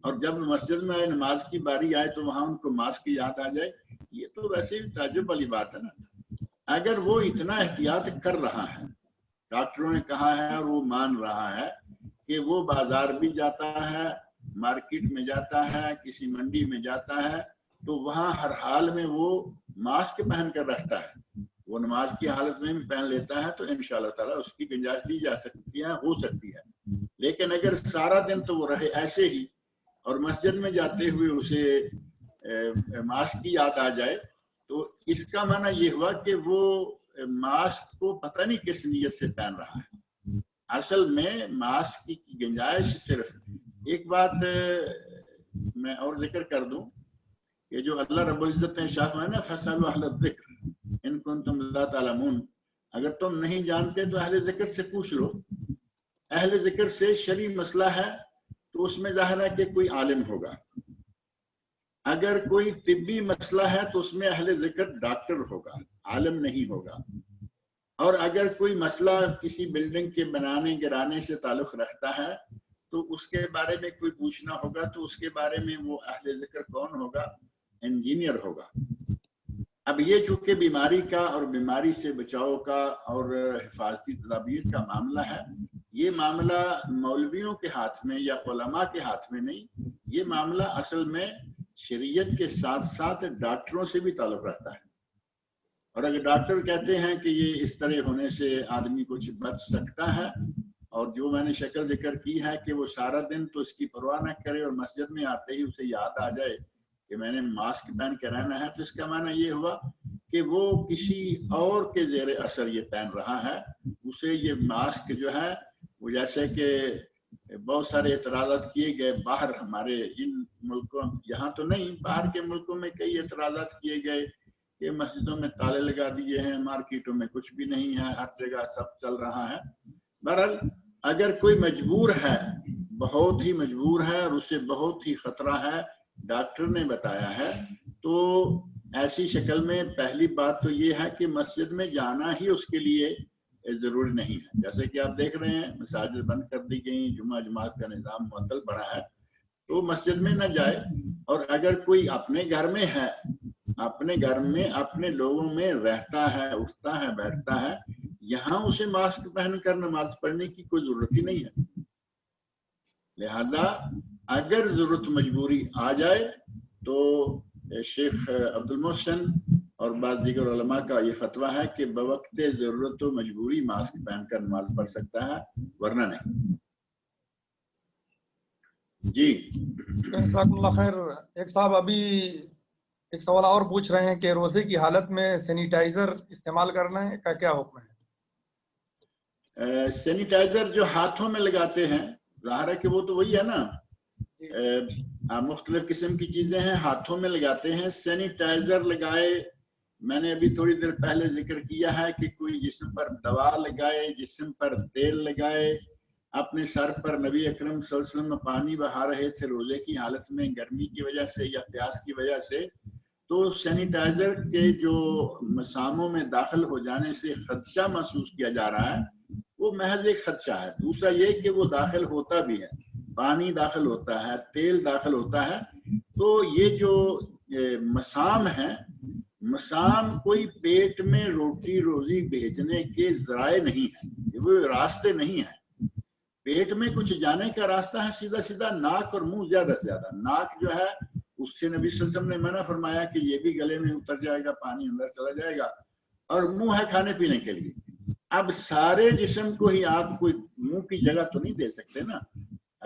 اور جب مسجد میں نماز کی باری آئے تو وہاں ان کو ماسک یاد آ جائے، یہ تو ویسے بھی تعجب والی بات ہے نا. اگر وہ اتنا احتیاط کر رہا ہے، ڈاکٹروں نے کہا ہے اور وہ مان رہا ہے کہ وہ بازار بھی جاتا ہے، مارکیٹ میں جاتا ہے، کسی منڈی میں جاتا ہے، تو وہاں ہر حال میں وہ ماسک پہن کر رکھتا ہے، وہ نماز کی حالت میں بھی پہن لیتا ہے، تو انشاءاللہ تعالیٰ اس کی گنجائش دی جا سکتی ہے، ہو سکتی ہے. لیکن اگر سارا دن تو وہ رہے ایسے ہی اور مسجد میں جاتے ہوئے اسے ماسک کی یاد آ جائے تو اس کا معنی یہ ہوا کہ وہ ماسک کو پتہ نہیں کس نیت سے پہن رہا ہے. اصل میں ماسک کی گنجائش صرف ایک بات میں اور ذکر کر دوں کہ جو اللہ رب العزت نے ارشاد فرمایا نا فَاسْأَلُوا أَهْلَ الذِّكْرِ إِن كُنتُمْ لَا تَعْلَمُونَ، اگر تم نہیں جانتے تو اہل ذکر سے پوچھ لو. اہل ذکر سے شرعی مسئلہ ہے تو اس میں ظاہر ہے کہ کوئی عالم ہوگا. اگر کوئی طبی مسئلہ ہے تو اس میں اہل ذکر ڈاکٹر ہوگا، عالم نہیں ہوگا. اور اگر کوئی مسئلہ کسی بلڈنگ کے بنانے گرانے سے تعلق رکھتا ہے تو اس کے بارے میں کوئی پوچھنا ہوگا تو اس کے بارے میں وہ اہل ذکر کون ہوگا؟ انجینئر ہوگا. اب یہ چونکہ بیماری کا اور بیماری سے بچاؤ کا اور حفاظتی تدابیر کا معاملہ ہے یہ معاملہ مولویوں کے ہاتھ میں یا علماء کے ہاتھ میں نہیں، یہ معاملہ اصل میں شریعت کے ساتھ ساتھ ڈاکٹروں سے بھی تعلق رکھتا ہے. اور اگر ڈاکٹر کہتے ہیں کہ یہ اس طرح ہونے سے آدمی کچھ بچ سکتا ہے، اور جو میں نے شکل ذکر کی ہے کہ وہ سارا دن تو اس کی پرواہ نہ کرے اور مسجد میں آتے ہی اسے یاد آ جائے کہ میں نے ماسک پہن کے رہنا ہے، تو اس کا معنی یہ ہوا کہ وہ کسی اور کے زیر اثر یہ پہن رہا ہے. اسے یہ ماسک جو ہے وہ، جیسے کہ بہت سارے اعتراضات کیے گئے باہر ہمارے ان ملکوں، یہاں تو نہیں، باہر کے ملکوں میں کئی اعتراضات کیے گئے کہ مسجدوں میں تالے لگا دیے ہیں، مارکیٹوں میں کچھ بھی نہیں ہے، ہر جگہ سب چل رہا ہے. بہرحال اگر کوئی مجبور ہے، بہت ہی مجبور ہے اور اسے بہت ہی خطرہ ہے، ڈاکٹر نے بتایا ہے، تو ایسی شکل میں پہلی بات تو یہ ہے کہ مسجد میں جانا ہی اس کے لیے ضروری نہیں ہے. جیسے کہ آپ دیکھ رہے ہیں مساجد بند کر دی گئی، جمعہ جماعت کا نظام معطل پڑا ہے، تو مسجد میں نہ جائے. اور اگر کوئی اپنے گھر میں ہے، اپنے گھر میں اپنے لوگوں میں رہتا ہے، اٹھتا ہے، بیٹھتا ہے، یہاں اسے ماسک پہن کر نماز پڑھنے کی کوئی ضرورت ہی نہیں ہے. لہذا اگر ضرورت مجبوری آ جائے تو شیخ عبد المحسن اور بعض دیگر علماء کا یہ فتویٰ ہے کہ بوقت ضرورت و مجبوری ماسک پہن کر نماز پڑھ سکتا ہے، ورنہ نہیں. جی جزاک اللہ خیر. ایک صاحب ابھی ایک سوال اور پوچھ رہے ہیں کہ روزے کی حالت میں سینیٹائزر استعمال کرنا کا کیا حکم ہے؟ سینیٹائزر جو ہاتھوں میں لگاتے ہیں، ظاہر ہے کہ وہ تو وہی ہے نا، مختلف قسم کی چیزیں ہیں، ہاتھوں میں لگاتے ہیں. سینیٹائزر لگائے، میں نے ابھی تھوڑی دیر پہلے ذکر کیا ہے کہ کوئی جسم پر دوا لگائے، جسم پر تیل لگائے، اپنے سر پر نبی اکرم صلی اللہ علیہ وسلم پانی بہا رہے تھے روزے کی حالت میں گرمی کی وجہ سے یا پیاس کی وجہ سے، تو سینیٹائزر کے جو مساموں میں داخل ہو جانے سے خدشہ محسوس کیا جا رہا ہے، وہ محض ایک خدشہ ہے. دوسرا یہ کہ وہ داخل ہوتا بھی ہے، پانی داخل ہوتا ہے، تیل داخل ہوتا ہے. تو یہ جو مسام ہے، مسام کوئی پیٹ میں روٹی روزی بھیجنے کے ذرائع نہیں ہے، وہ راستے نہیں ہیں. پیٹ میں کچھ جانے کا راستہ ہے سیدھا سیدھا ناک اور منہ. زیادہ سے زیادہ ناک جو ہے اس سے نبی صلی اللہ علیہ وسلم نے منع فرمایا کہ یہ بھی گلے میں اتر جائے گا، پانی اندر چلا جائے گا. اور منہ ہے کھانے پینے کے لیے. اب سارے جسم کو ہی آپ کوئی منہ کی جگہ تو نہیں دے سکتے نا.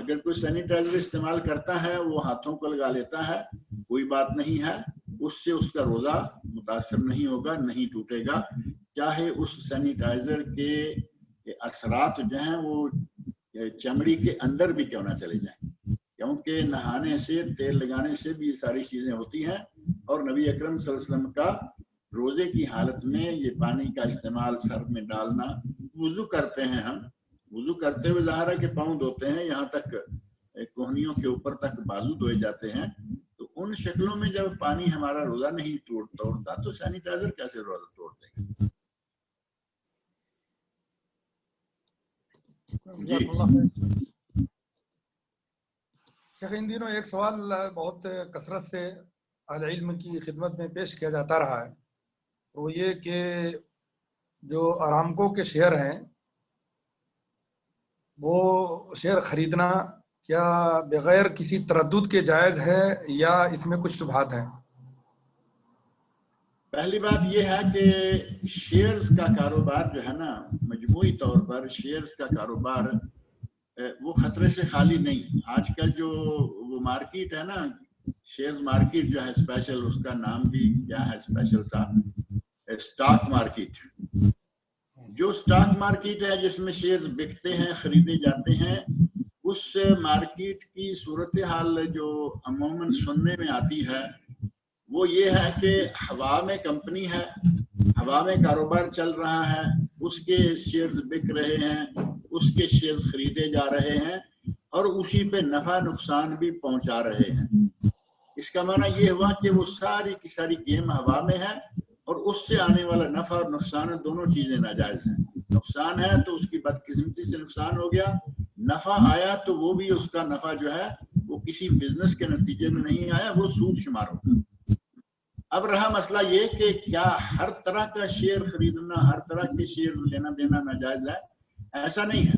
اگر کوئی سینیٹائزر استعمال کرتا ہے، وہ ہاتھوں کو لگا لیتا ہے، کوئی بات نہیں ہے، اس سے اس کا روزہ متاثر نہیں ہوگا، نہیں ٹوٹے گا، چاہے اس سینیٹائزر کے اثرات جو ہیں وہ چمڑی کے اندر بھی کیوں نہ چلے جائیں. کیونکہ نہانے سے، تیل لگانے سے بھی یہ ساری چیزیں ہوتی ہیں. اور نبی اکرم صلی اللہ علیہ وسلم کا روزے کی حالت میں یہ پانی کا استعمال، سر میں ڈالنا، وضو کرتے ہیں ہم، وضو کرتے ہوئے ظاہر ہے کہ پاؤں دھوتے ہیں، یہاں تک کوہنیوں کے اوپر تک بازو دھوئے جاتے ہیں. تو ان شکلوں میں جب پانی ہمارا روزہ نہیں توڑتا تو سینیٹائزر کیسے روزہ توڑ دے گا؟ جزاک اللہ خیر. شیخ ان دنوں ایک سوال بہت کثرت سے اہل علم کی خدمت میں پیش کیا جاتا رہا ہے، وہ یہ کہ جو ارامکو کے شیئر ہیں وہ شیئر خریدنا کیا بغیر کسی تردد کے جائز ہے یا اس میں کچھ شبہات ہیں؟ پہلی بات یہ ہے کہ شیئرز کا کاروبار جو ہے نا، مجموعی طور پر شیئرز کا کاروبار وہ خطرے سے خالی نہیں. آج کل جو وہ مارکیٹ ہے نا، شیئرز مارکیٹ جو ہے اسپیشل، اس کا نام بھی کیا ہے اسپیشل سا، اسٹاک مارکیٹ. جو اسٹاک مارکیٹ ہے جس میں شیئرز بکتے ہیں، خریدے جاتے ہیں، اس مارکیٹ کی صورتحال جو عموماً سننے میں آتی ہے وہ یہ ہے کہ ہوا میں کمپنی ہے، ہوا میں کاروبار چل رہا ہے، اس کے شیئرز بک رہے ہیں، اس کے شیئرز خریدے جا رہے ہیں اور اسی پہ نفع نقصان بھی پہنچا رہے ہیں. اس کا معنی یہ ہوا کہ وہ ساری کی ساری گیم ہوا میں ہے اور اس سے آنے والا نفع اور نقصان دونوں چیزیں ناجائز ہیں. نقصان ہے تو اس کی بدقسمتی سے نقصان ہو گیا، نفع آیا تو وہ بھی اس کا نفع جو ہے وہ کسی بزنس کے نتیجے میں نہیں آیا، وہ سود شمار ہوگا. اب رہا مسئلہ یہ کہ کیا ہر طرح کا شیئر خریدنا، ہر طرح کے شیئر لینا دینا ناجائز ہے؟ ایسا نہیں ہے.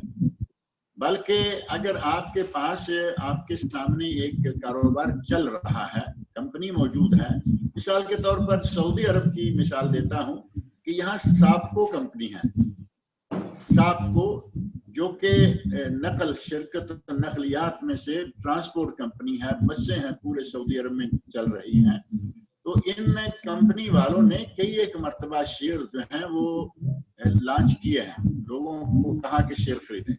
بلکہ اگر آپ کے پاس آپ کے سامنے ایک کاروبار چل رہا ہے، کمپنی موجود ہے، مثال کے طور پر سعودی عرب کی مثال دیتا ہوں کہ یہاں سابکو کمپنی ہے، سابکو جو کہ نقل شرکت نقلیات میں سے ٹرانسپورٹ کمپنی ہے، بسیں ہیں پورے سعودی عرب میں چل رہی ہیں. تو ان کمپنی والوں نے کئی ایک مرتبہ شیئر جو ہیں وہ لانچ کیے ہیں، لوگوں کو کہا کہ شیئر خریدیں.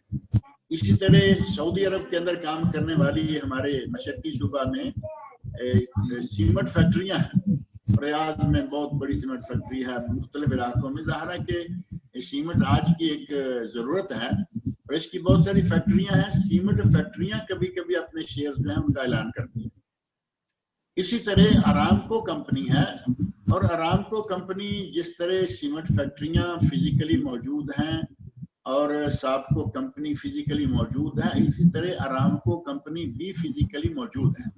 اسی طرح سعودی عرب کے اندر کام کرنے والی ہمارے مشرقی صوبہ میں سیمنٹ فیکٹریاں ہیں. ریاض میں بہت بڑی سیمنٹ فیکٹری ہے، مختلف علاقوں میں. ظاہر ہے کہ سیمنٹ آج کی ایک ضرورت ہے اور اس کی بہت ساری فیکٹریاں ہیں. سیمنٹ فیکٹریاں کبھی کبھی اپنے شیئر جو ہیں ان کا اعلان کرتی ہیں. اسی طرح ارامکو کمپنی ہے، اور ارامکو کمپنی جس طرح سیمنٹ فیکٹریاں فزیکلی موجود ہیں اور سابکو کمپنی فزیکلی موجود ہے، اسی طرح ارامکو کمپنی بھی فزیکلی موجود ہے.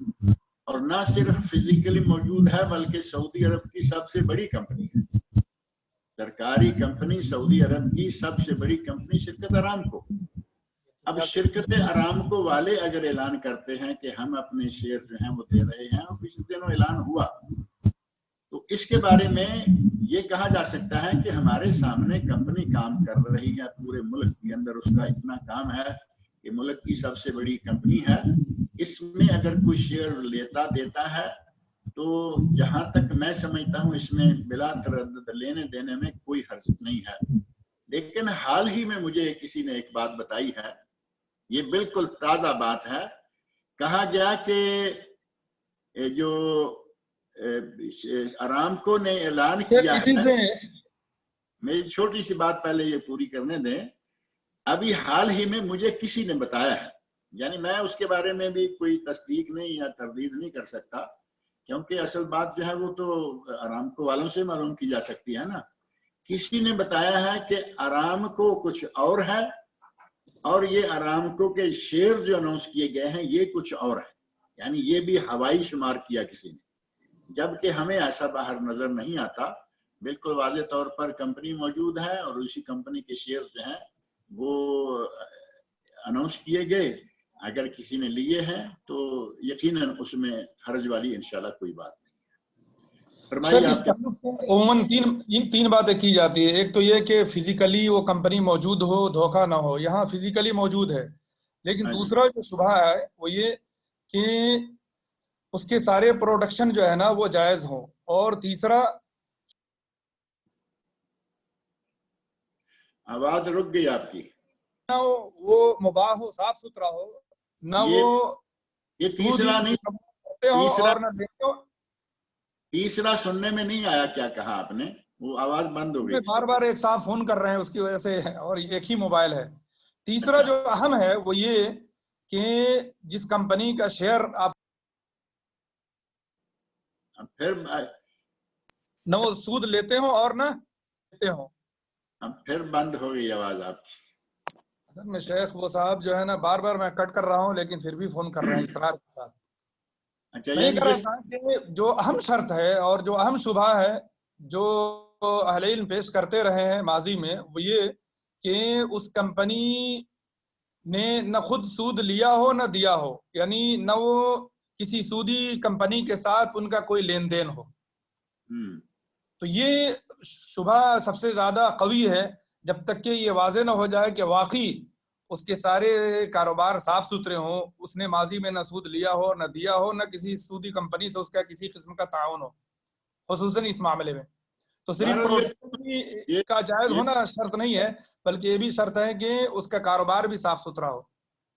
اور نہ صرف فزیکلی موجود ہے بلکہ سعودی عرب کی سب سے بڑی کمپنی ہے. سرکاری کمپنی سعودی عرب کی سب سے بڑی کمپنی شرکت ارامکو. اب شرکت ارامکو والے اگر اعلان کرتے ہیں کہ ہم اپنے شیئر جو ہیں وہ دے رہے ہیں، اور پچھلے دنوں اعلان ہوا، تو اس کے بارے میں یہ کہا جا سکتا ہے کہ ہمارے سامنے کمپنی کام کر رہی ہے پورے ملک کے اندر. اس کا اتنا کام ہے کہ ملک کی سب سے بڑی کمپنی ہے. اس میں اگر کوئی شیئر لیتا دیتا ہے تو جہاں تک میں سمجھتا ہوں اس میں بلا تردد لینے دینے میں کوئی حرج نہیں ہے. لیکن حال ہی میں مجھے کسی نے ایک بات بتائی ہے، یہ بالکل تازہ بات ہے. کہا گیا کہ جو ارامکو نے اعلان کیا ہے، میری چھوٹی سی بات پہلے یہ پوری کرنے دیں. ابھی حال ہی میں مجھے کسی نے بتایا ہے، یعنی میں اس کے بارے میں بھی کوئی تصدیق نہیں یا تردید نہیں کر سکتا، کیونکہ اصل بات جو ہے وہ تو ارامکو والوں سے معلوم کی جا سکتی ہے نا. کسی نے بتایا ہے کہ ارامکو کچھ اور ہے اور یہ ارامکو کے شیئر جو اناؤنس کیے گئے ہیں یہ کچھ اور ہے. یعنی یہ بھی ہوائی شمار کیا کسی نے، جبکہ ہمیں ایسا باہر نظر نہیں آتا. بالکل واضح طور پر کمپنی موجود ہے اور اسی کمپنی کے شیئر جو ہیں وہ اناؤنس کیے گئے. اگر کسی نے لیے ہیں تو یقیناً اس میں حرج والی انشاءاللہ کوئی بات نہیں. عموماً تین باتیں کی جاتی ہے. ایک تو یہ کہ فزیکلی وہ کمپنی موجود ہو، دھوکہ نہ ہو. یہاں فزیکلی موجود ہے، لیکن دوسرا جو شبہ ہے وہ یہ کہ اس کے سارے پروڈکشن جو ہے نا وہ جائز ہوں. اور تیسرا، آواز رک گئی آپ کی. نہ وہ مباح ہو، صاف ستھرا ہو، نہ وہ یہ تیسرا نہیں کرتے ہو اور نہ دیتے ہو. تیسرا سننے میں نہیں آیا، کیا کہا آپ نے؟ وہ آواز بند ہو گئی. بار بار ایک صاحب فون کر رہے ہیں اس کی وجہ سے، اور ایک ہی موبائل ہے. تیسرا جو اہم ہے وہ یہ کہ جس کمپنی کا شیئر آپ پھر نہ وہ سود لیتے ہو اور نہ دیتے ہو. پھر بند ہو گئی آواز آپ کی. اصل میں شیخ وہ صاحب جو ہے نا بار بار میں کٹ کر رہا ہوں لیکن پھر بھی فون کر رہے ہیں اصرار کے ساتھ. میں یہ کہہ رہا تھا کہ جو اہم شرط ہے اور جو اہم شبہ ہے جو اہل علم پیش کرتے رہے ہیں ماضی میں، وہ یہ کہ اس کمپنی نے نہ خود سود لیا ہو نہ دیا ہو، یعنی نہ وہ کسی سودی کمپنی کے ساتھ ان کا کوئی لین دین ہو. تو یہ شبہ سب سے زیادہ قوی ہے جب تک کہ یہ واضح نہ ہو جائے کہ واقعی اس کے سارے کاروبار صاف ستھرے ہوں، اس نے ماضی میں نہ سود لیا ہو نہ دیا ہو، نہ کسی سودی کمپنی سے اس کا کسی قسم کا تعاون ہو، خصوصاً اس معاملے میں. تو صرف پروڈکشن کا جائز ہونا شرط نہیں ہے، بلکہ یہ بھی شرط ہے کہ اس کا کاروبار بھی صاف ستھرا ہو.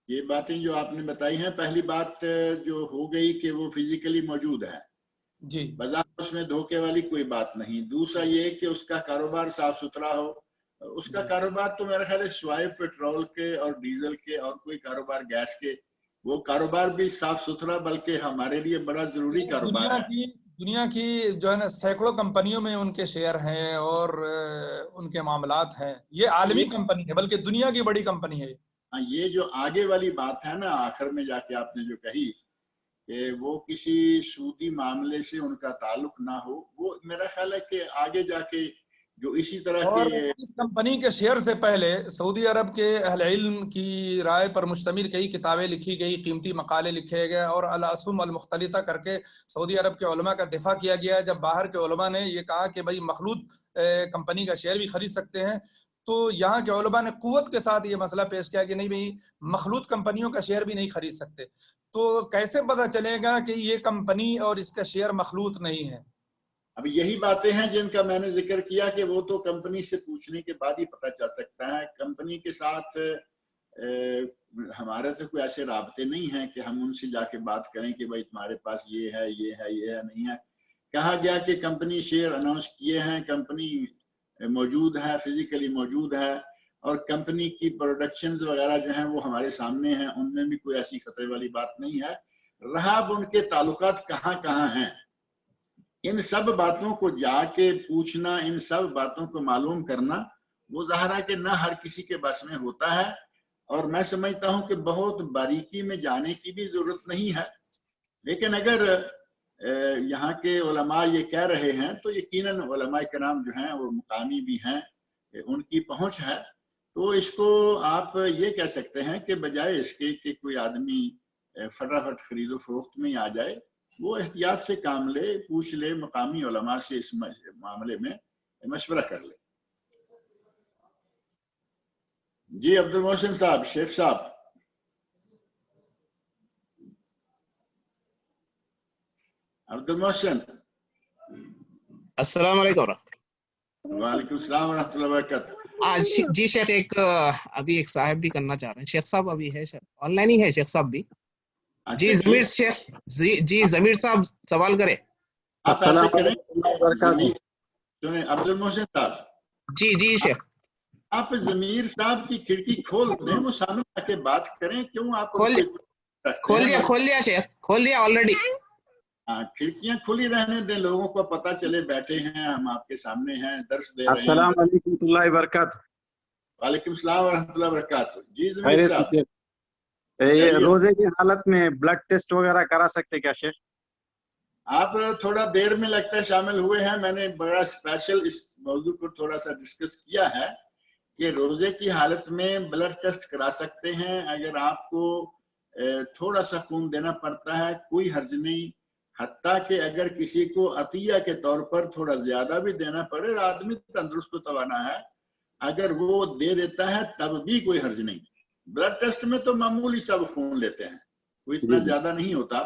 یہ باتیں جو آپ نے بتائی ہیں، پہلی بات جو ہو گئی کہ وہ فزیکلی موجود ہے، جی، بظاہر اس میں دھوکے والی کوئی بات نہیں. دوسرا یہ کہ اس کا کاروبار صاف ستھرا ہو. اس کا کاروبار تو میرا خیال ہے سوائے پیٹرول کے اور ڈیزل کے اور کوئی کاروبار گیس کے، وہ کاروبار بھی صاف ستھرا، بلکہ ہمارے لیے بڑا ضروری کاروبار ہے. دنیا کی جو ہے نا سینکڑوں کمپنیوں میں ان کے شیئر ہیں اور ان کے معاملات ہیں. یہ عالمی کمپنی ہے، بلکہ دنیا کی بڑی کمپنی ہے. یہ جو آگے والی بات ہے نا آخر میں جا کے آپ نے جو کہی کہ وہ کسی سودی معاملے سے ان کا تعلق نہ ہو، وہ میرا خیال ہے کہ آگے جا کے جو اسی طرح اور کے اس کمپنی کے شیئر سے پہلے سعودی عرب کے اہل علم کی رائے پر مشتمل کئی کتابیں لکھی گئی، قیمتی مقالے لکھے گئے اور الاسم المختلطہ کر کے سعودی عرب کے علماء کا دفاع کیا گیا. جب باہر کے علماء نے یہ کہا کہ بھائی مخلوط کمپنی کا شیئر بھی خرید سکتے ہیں، تو یہاں کے علماء نے قوت کے ساتھ یہ مسئلہ پیش کیا کہ نہیں بھائی مخلوط کمپنیوں کا شیئر بھی نہیں خرید سکتے. تو کیسے پتہ چلے گا کہ یہ کمپنی اور اس کا شیئر مخلوط نہیں ہے؟ اب یہی باتیں ہیں جن کا میں نے ذکر کیا کہ وہ تو کمپنی سے پوچھنے کے بعد ہی پتہ چل سکتا ہے. کمپنی کے ساتھ ہمارے تو کوئی ایسے رابطے نہیں ہیں کہ ہم ان سے جا کے بات کریں کہ بھائی تمہارے پاس یہ ہے یہ ہے یہ ہے نہیں ہے. کہا گیا کہ کمپنی شیئر اناؤنس کیے ہیں، کمپنی موجود ہے، فزیکلی موجود ہے، اور کمپنی کی پروڈکشنز وغیرہ جو ہیں وہ ہمارے سامنے ہیں، ان میں بھی کوئی ایسی خطرے والی بات نہیں ہے. رہا اب ان کے تعلقات کہاں کہاں ہیں، ان سب باتوں کو جا کے پوچھنا، ان سب باتوں کو معلوم کرنا وہ ظاہر ہے کہ نہ ہر کسی کے بس میں ہوتا ہے، اور میں سمجھتا ہوں کہ بہت باریکی میں جانے کی بھی ضرورت نہیں ہے. لیکن اگر یہاں کے علماء یہ کہہ رہے ہیں تو یقیناً علماء کرام جو ہیں وہ مقامی بھی ہیں، ان کی پہنچ ہے، تو اس کو آپ یہ کہہ سکتے ہیں کہ بجائے اس کے کہ کوئی آدمی فٹافٹ خرید و فروخت میں آ جائے، وہ احتیاط سے کام لے، پوچھ لے، مقامی علماء سے اس معاملے میں مشورہ کر لے. جی عبد المحسن صاحب، شیخ صاحب. عبد المحسن، السلام علیکم. وعلیکم السلام ورحمۃ اللہ وبرکاتہ. جی شیخ، ابھی ایک صاحب بھی کرنا چاہ رہے ہیں. شیخ صاحب ابھی ہے، آن لائن ہی ہے شیخ صاحب بھی. جی ضمیر شیخ، جی ضمیر صاحب سوال کریں. آپ ایسے کریں، سنیں عبد المحسن صاحب. جی جی شیخ، آپ ضمیر صاحب کی کھڑکی کھول دیں، وہ سامنے آ کے بات کریں. کیوں آپ کھول دیا شیخ، کھول دیا آلریڈی. کھڑکیاں کھلی رہنے دیں، لوگوں کو پتہ چلے بیٹھے ہیں ہم آپ کے سامنے ہیں، درس دے رہے ہیں. السلام علیکم ورحمۃ اللہ وبرکاتہ. وعلیکم السلام ورحمۃ اللہ وبرکاتہ. جی ضمیر صاحب، روزے کی حالت میں بلڈ ٹیسٹ وغیرہ کرا سکتے کیا شیخ؟ آپ تھوڑا دیر میں لگتا ہے شامل ہوئے ہیں. میں نے بڑا اسپیشل اس موضوع کو تھوڑا سا ڈسکس کیا ہے کہ روزے کی حالت میں بلڈ ٹیسٹ کرا سکتے ہیں. اگر آپ کو تھوڑا سا خون دینا پڑتا ہے کوئی حرج نہیں، حتیٰ کہ اگر کسی کو عطیہ کے طور پر تھوڑا زیادہ بھی دینا پڑے، آدمی تندرست و توانا ہے، اگر وہ دے دیتا ہے تب بھی کوئی حرج نہیں. بلڈ ٹیسٹ میں تو معمولی سب خون لیتے ہیں، کوئی اتنا زیادہ نہیں ہوتا.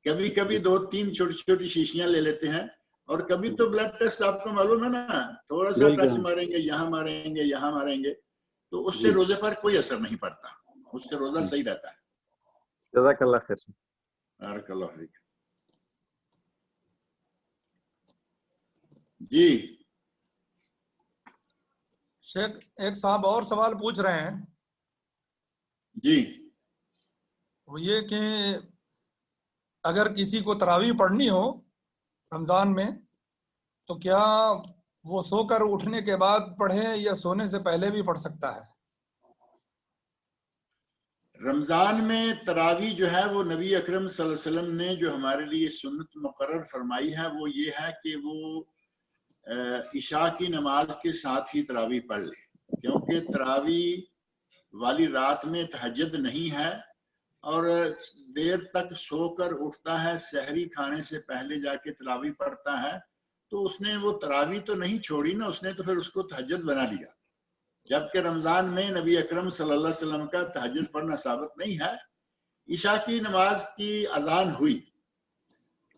کبھی کبھی 2-3 چھوٹی چھوٹی شیشیاں لے لیتے ہیں، اور کبھی تو بلڈ ٹیسٹ آپ کو معلوم ہے نا، تھوڑا سا ٹیسٹ ماریں گے، یہاں ماریں گے، یہاں ماریں گے، تو اس سے روزے پر کوئی اثر نہیں پڑتا، اس سے روزہ صحیح رہتا ہے. جزاک اللہ خیر. بارک اللہ فیک. جی شیخ ایک صاحب اور سوال پوچھ رہے ہیں. جی وہ یہ کہ اگر کسی کو تراویح پڑھنی ہو رمضان میں تو کیا وہ سو کر اٹھنے کے بعد پڑھے یا سونے سے پہلے بھی پڑھ سکتا ہے؟ رمضان میں تراویح جو ہے وہ نبی اکرم صلی اللہ علیہ وسلم نے جو ہمارے لیے سنت مقرر فرمائی ہے وہ یہ ہے کہ وہ عشاء کی نماز کے ساتھ ہی تراویح پڑھ لے، کیونکہ تراویح والی رات میں تہجد نہیں ہے، اور دیر تک سو کر اٹھتا ہے، سحری کھانے سے پہلے جا کے تراویح پڑھتا ہے، تو اس نے وہ تراویح تو نہیں چھوڑی نا، اس نے تو پھر اس کو تہجد بنا لیا. جبکہ رمضان میں نبی اکرم صلی اللہ علیہ وسلم کا تہجد پڑھنا ثابت نہیں ہے. عشاء کی نماز کی اذان ہوئی،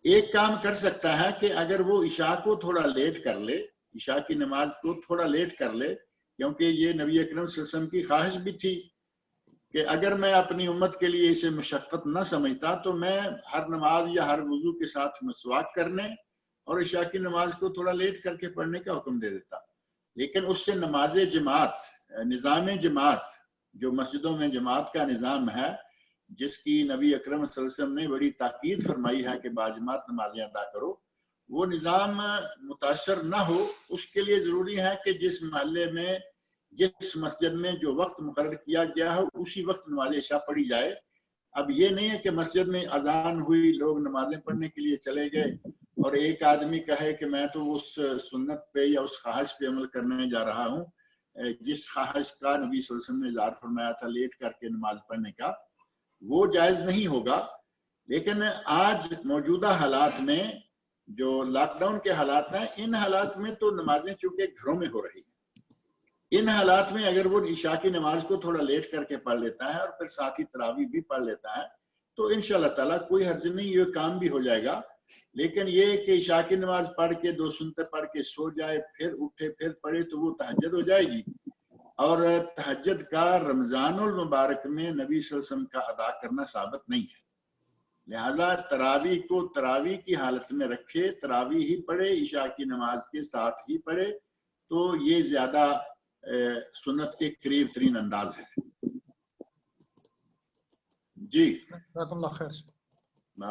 ایک کام کر سکتا ہے کہ اگر وہ عشاء کو تھوڑا لیٹ کر لے، عشاء کی نماز کو تھوڑا لیٹ کر لے، کیونکہ یہ نبی اکرم صلی اللہ علیہ وسلم کی خواہش بھی تھی کہ اگر میں اپنی امت کے لیے اسے مشقت نہ سمجھتا تو میں ہر نماز یا ہر وضو کے ساتھ مسواک کرنے اور عشاء کی نماز کو تھوڑا لیٹ کر کے پڑھنے کا حکم دے دیتا. لیکن اس سے نماز جماعت، نظام جماعت، جو مسجدوں میں جماعت کا نظام ہے، جس کی نبی اکرم صلی اللہ علیہ وسلم نے بڑی تاکید فرمائی ہے کہ باجماعت نمازیں ادا کرو، وہ نظام متاثر نہ ہو. اس کے لیے ضروری ہے کہ جس محلے میں، جس مسجد میں جو وقت مقرر کیا گیا ہے اسی وقت نماز عشاء پڑھی جائے. اب یہ نہیں ہے کہ مسجد میں اذان ہوئی، لوگ نمازیں پڑھنے کے لیے چلے گئے اور ایک آدمی کہے کہ میں تو اس سنت پہ یا اس خواہش پہ عمل کرنے جا رہا ہوں جس خواہش کا نبی صلی اللہ علیہ وسلم نے اظہار فرمایا تھا لیٹ کر کے نماز پڑھنے کا، وہ جائز نہیں ہوگا. لیکن آج موجودہ حالات میں جو لاک ڈاؤن کے حالات ہیں، ان حالات میں تو نمازیں چونکہ گھروں میں ہو رہی ہیں، ان حالات میں اگر وہ عشاء کی نماز کو تھوڑا لیٹ کر کے پڑھ لیتا ہے اور پھر ساتھ ہی تراویح بھی پڑھ لیتا ہے تو انشاءاللہ تعالیٰ کوئی حرج نہیں، یہ کام بھی ہو جائے گا. لیکن یہ کہ عشاء کی نماز پڑھ کے 2 سنتیں پڑھ کے سو جائے پھر اٹھے پھر پڑھے تو وہ تہجد ہو جائے گی، اور تہجد کا رمضان المبارک میں نبی صلی اللہ علیہ وسلم کا ادا کرنا ثابت نہیں ہے. لہذا تراویح کو تراویح کی حالت میں رکھے، تراویح ہی پڑھے، عشاء کی نماز کے ساتھ ہی پڑھے، تو یہ زیادہ سنت کے قریب ترین انداز ہے. جی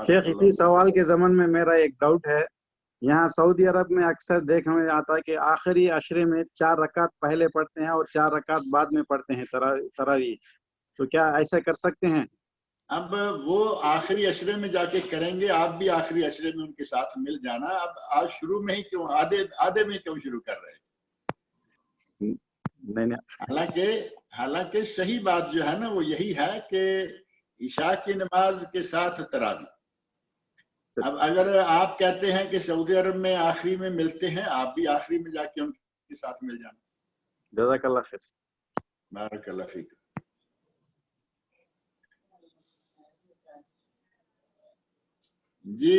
شیخ، اسی سوال کے ضمن میں میرا ایک ڈاؤٹ ہے. یہاں سعودی عرب میں اکثر دیکھنے میں آتا ہے کہ آخری عشرے میں 4 رکعت پہلے پڑھتے ہیں اور 4 رکعت بعد میں پڑھتے ہیں تراویح، تو کیا ایسا کر سکتے ہیں؟ اب وہ آخری عشرے میں جا کے کریں گے، آپ بھی آخری عشرے میں ان کے ساتھ مل جانا. اب آج شروع میں ہی کیوں آدھے میں کیوں شروع کر رہے ہیں؟ حالانکہ صحیح بات جو ہے نا وہ یہی ہے کہ عشاء کی نماز کے ساتھ تراویح. اب اگر آپ کہتے ہیں کہ سعودی عرب میں آخری میں ملتے ہیں، آپ بھی آخری میں جا کے ان کے ساتھ مل جانا. جزاک اللہ خیر. بارک اللہ فیک. جی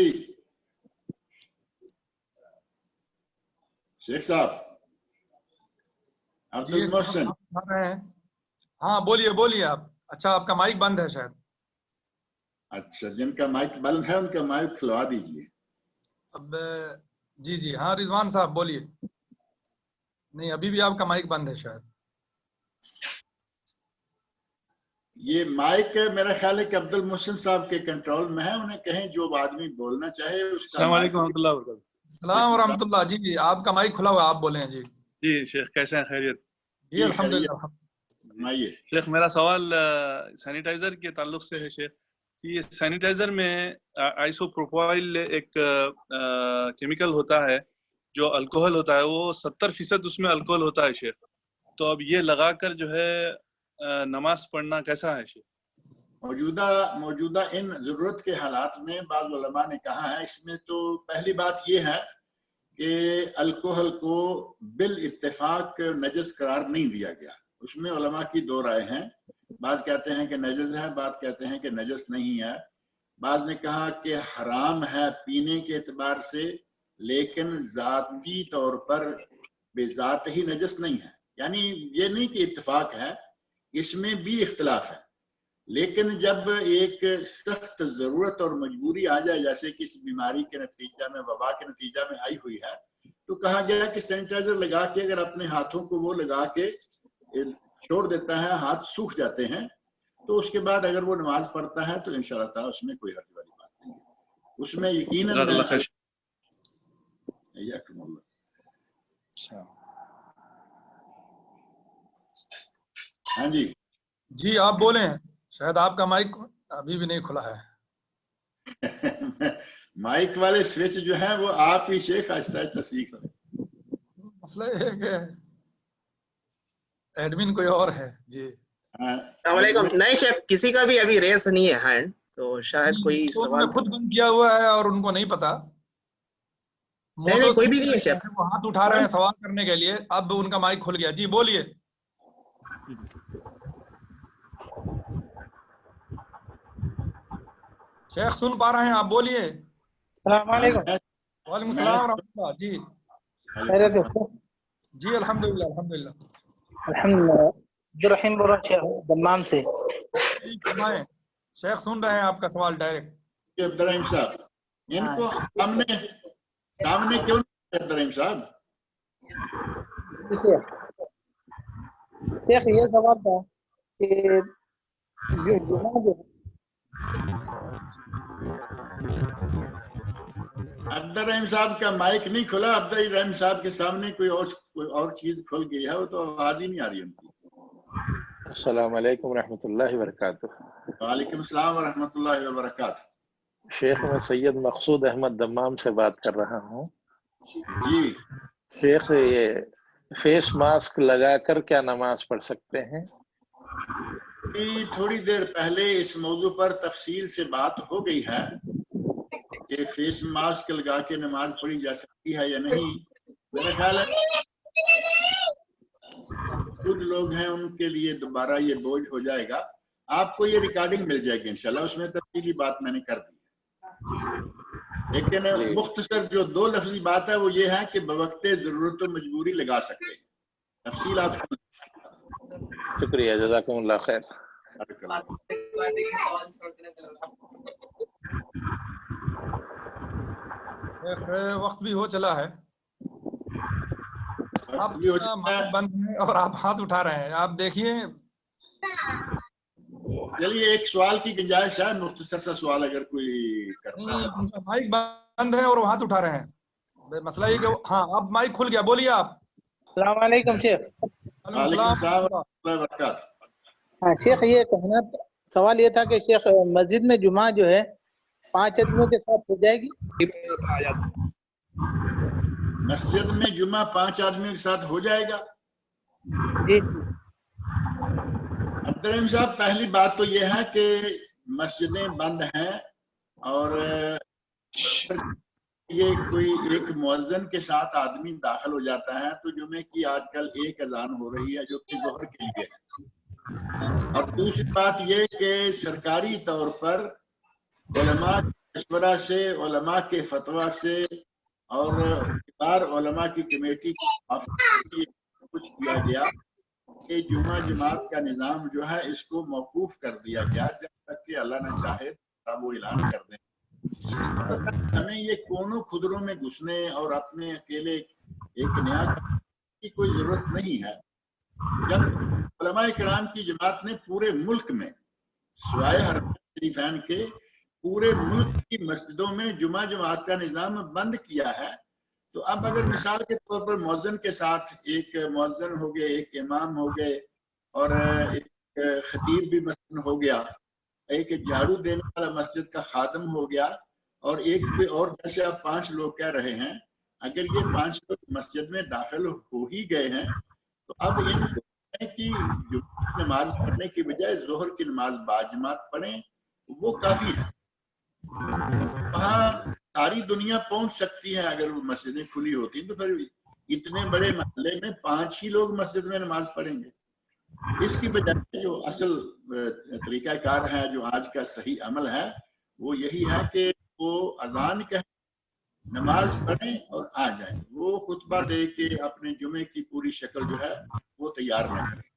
شیخ صاحب عبد المحسن. ہاں بولیے آپ. اچھا آپ کا مائک بند ہے شاید. اچھا، جن کا مائک بند ہے ان کا مائک کھلوا دیجئے. اب جی ہاں رضوان صاحب بولیے. نہیں ابھی بھی آپ کا مائک بند ہے شاید. یہ مائک میرا خیال ہے کہ عبد المحسن صاحب کے کنٹرول میں ہے، انہیں کہیں جو آدمی بولنا چاہے اس کا. السلام علیکم ورحمۃ اللہ وبرکاتہ. السلام ورحمۃ اللہ. جی آپ کا مائک کھلا ہوا، آپ بولیں. جی شیخ کیسے ہیں؟ خیریت؟ جی الحمدللہ. شیخ میرا سوال سینیٹائزر کے تعلق سے ہے. شیخ یہ سینیٹائزر میں آئسو پروپائل ایک کیمیکل ہوتا ہے جو الکوہل ہوتا ہے، وہ 70% اس میں الکوہل ہوتا ہے شیخ. تو اب یہ لگا کر جو ہے نماز پڑھنا کیسا ہے شیخ؟ موجودہ ان ضرورت کے حالات میں بعض علماء نے کہا ہے اس میں تو پہلی بات یہ ہے کہ الکوہل کو بالاتفاق نجس قرار نہیں دیا گیا. اس میں علماء کی 2 رائے ہیں. بعض کہتے ہیں کہ نجس ہے، بعض کہتے ہیں کہ نجس نہیں ہے. بعض نے کہا کہ حرام ہے پینے کے اعتبار سے، لیکن ذاتی طور پر بے ذات ہی نجس نہیں ہے. یعنی یہ نہیں کہ اتفاق ہے، اس میں بھی اختلاف ہے. لیکن جب ایک سخت ضرورت اور مجبوری آ جائے، جیسے کہ اس بیماری کے نتیجہ میں، وبا کے نتیجہ میں آئی ہوئی ہے، تو کہا گیا کہ سینیٹائزر لگا کے اگر اپنے ہاتھوں کو وہ لگا کے چھوڑ دیتا ہے، ہاتھ سوکھ جاتے ہیں، تو اس کے بعد اگر وہ نماز پڑھتا ہے تو انشاءاللہ تعالیٰ اس میں کوئی حرج والی بات نہیں ہے. اس میں یقیناً ہاں جی آپ بولیں. شاید آپ کا مائک ابھی بھی نہیں کھلا ہے. مائک والے سوئچ جو ہیں وہ آپ ہی شیخ آہستہ آہستہ سیکھ لیں. مسئلہ یہ ہے کہ ایڈمن کوئی اور ہے. جی السلام علیکم. نہیں شیخ کسی کا بھی ابھی ریس نہیں ہے ہینڈ، تو شاید کوئی سوال خود بند کیا ہوا ہے اور ان کو نہیں پتا. نہیں کوئی بھی نہیں ہے شیخ. وہ ہاتھ اٹھا رہے ہیں سوال کرنے کے لیے. اب ان کا مائک کھل گیا. جی بولیے. شیخ سن پا رہے ہیں آپ؟ بولیے. السلام علیکم. وعلیکم السلام ورحمۃ اللہ. جی خیریت ہے؟ جی الحمدللہ الحمدللہ. عبدالرحیم بول رہا ہوں شیخ دمام سے. جی فرمائیں. شیخ سن رہے ہیں آپ کا سوال ڈائریکٹ. عبدالرحیم صاحب ان کو سامنے کیوں نہیں؟ عبدالرحیم صاحب شیخ یہ سوال تھا کہ عبدالرحیم صاحب کا مائک نہیں کھلا. عبدالرحیم صاحب کے سامنے کوئی اور چیز کھل گئی ہے، وہ تو آواز ہی نہیں آ رہی ان کی. السلام علیکم ورحمۃ اللہ وبرکاتہ. وعلیکم السلام ورحمۃ اللہ وبرکاتہ. شیخ میں سید مقصود احمد دمام سے بات کر رہا ہوں. جی شیخ یہ فیس ماسک لگا کر کیا نماز پڑھ سکتے ہیں؟ تھوڑی دیر پہلے اس موضوع پر تفصیل سے بات ہو گئی ہے کہ فیس ماسک لگا کے نماز پڑھی جا سکتی ہے یا نہیں. میرا خیال ہے کچھ لوگ ہیں ان کے لیے دوبارہ یہ بوجھ ہو جائے گا. آپ کو یہ ریکارڈنگ مل جائے گی انشاءاللہ, اس میں تفصیلی بات میں نے کر دی ہے. لیکن مختصر جو 2 لفظی بات ہے وہ یہ ہے کہ بوقت ضرورت و مجبوری لگا سکتے ہیں. تفصیل آپ شکریہ, جزاکم اللہ خیر. وقت بھی ہو چلا ہے, آپ بند ہیں اور آپ ہاتھ اٹھا رہے ہیں. آپ دیکھیے, چلیے ایک سوال کی گنجائش ہے, مختصر سا سوال اگر کوئی کرتا ہے. مائک بند ہے اور وہ ہاتھ اٹھا رہے ہیں. مسئلہ یہ کہ ہاں اب مائک کھل گیا, بولیے آپ. السلام علیکم شیخ. وعلیکم السلام ورحمۃ اللہ وبرکاتہ. ہاں شیخ, یہ کہنا سوال یہ تھا کہ شیخ مسجد میں جمعہ جو ہے 5 آدمیوں کے ساتھ ہو جائے گی؟ مسجد میں جمعہ 5 آدمیوں کے ساتھ ہو جائے گا؟ جی عبدالرحیم صاحب, پہلی بات تو یہ ہے کہ مسجدیں بند ہیں اور یہ کوئی ایک مؤذن کے ساتھ آدمی داخل ہو جاتا ہے تو جمعے کی آج کل ایک اذان ہو رہی ہے جو کہ ظہر کے لیے ہے. اور دوسری بات یہ کہ سرکاری طور پر علماء کے مشورہ سے, علماء کے فتویٰ سے اور کبار علماء کی کمیٹی کچھ کیا گیا کہ جمعہ جماعت کا نظام جو ہے اس کو موقوف کر دیا گیا جب تک کہ اللہ نہ چاہے تب وہ اعلان کر دیں. ہمیں یہ کونوں خدروں میں گھسنے اور اپنے اکیلے ایک نیا کی کوئی ضرورت نہیں ہے. جب علماء کرام کی جماعت نے پورے ملک میں سوائے حرمین شریفین کے پورے ملک کی مسجدوں میں جمعہ جماعت کا نظام بند کیا ہے, تو اب اگر مثال کے طور پر مؤذن کے ساتھ ایک مؤذن ہو گئے, ایک امام ہو گئے اور ایک خطیب بھی مثلاً ہو گیا, ایک جھاڑو دینے والا مسجد کا خادم ہو گیا اور ایک کوئی اور, جیسے آپ 5 لوگ کہہ رہے ہیں, اگر یہ 5 لوگ مسجد میں داخل ہو ہی گئے ہیں تو اب ان کو کہ نماز پڑھنے کی بجائے ظہر کی نماز باجماعت پڑھیں, وہ کافی ہے. وہاں ساری دنیا پہنچ سکتی ہے اگر وہ مسجدیں کھلی ہوتی تو پھر اتنے بڑے محلے میں 5 ہی لوگ مسجد میں نماز پڑھیں گے. اس کی بجائے جو اصل طریقہ کار ہے, جو آج کا صحیح عمل ہے, وہ یہی ہے کہ وہ اذان کہیں, نماز پڑھیں اور آ جائیں. وہ خطبہ دے کے اپنے جمعے کی پوری شکل جو ہے وہ تیار نہ کریں.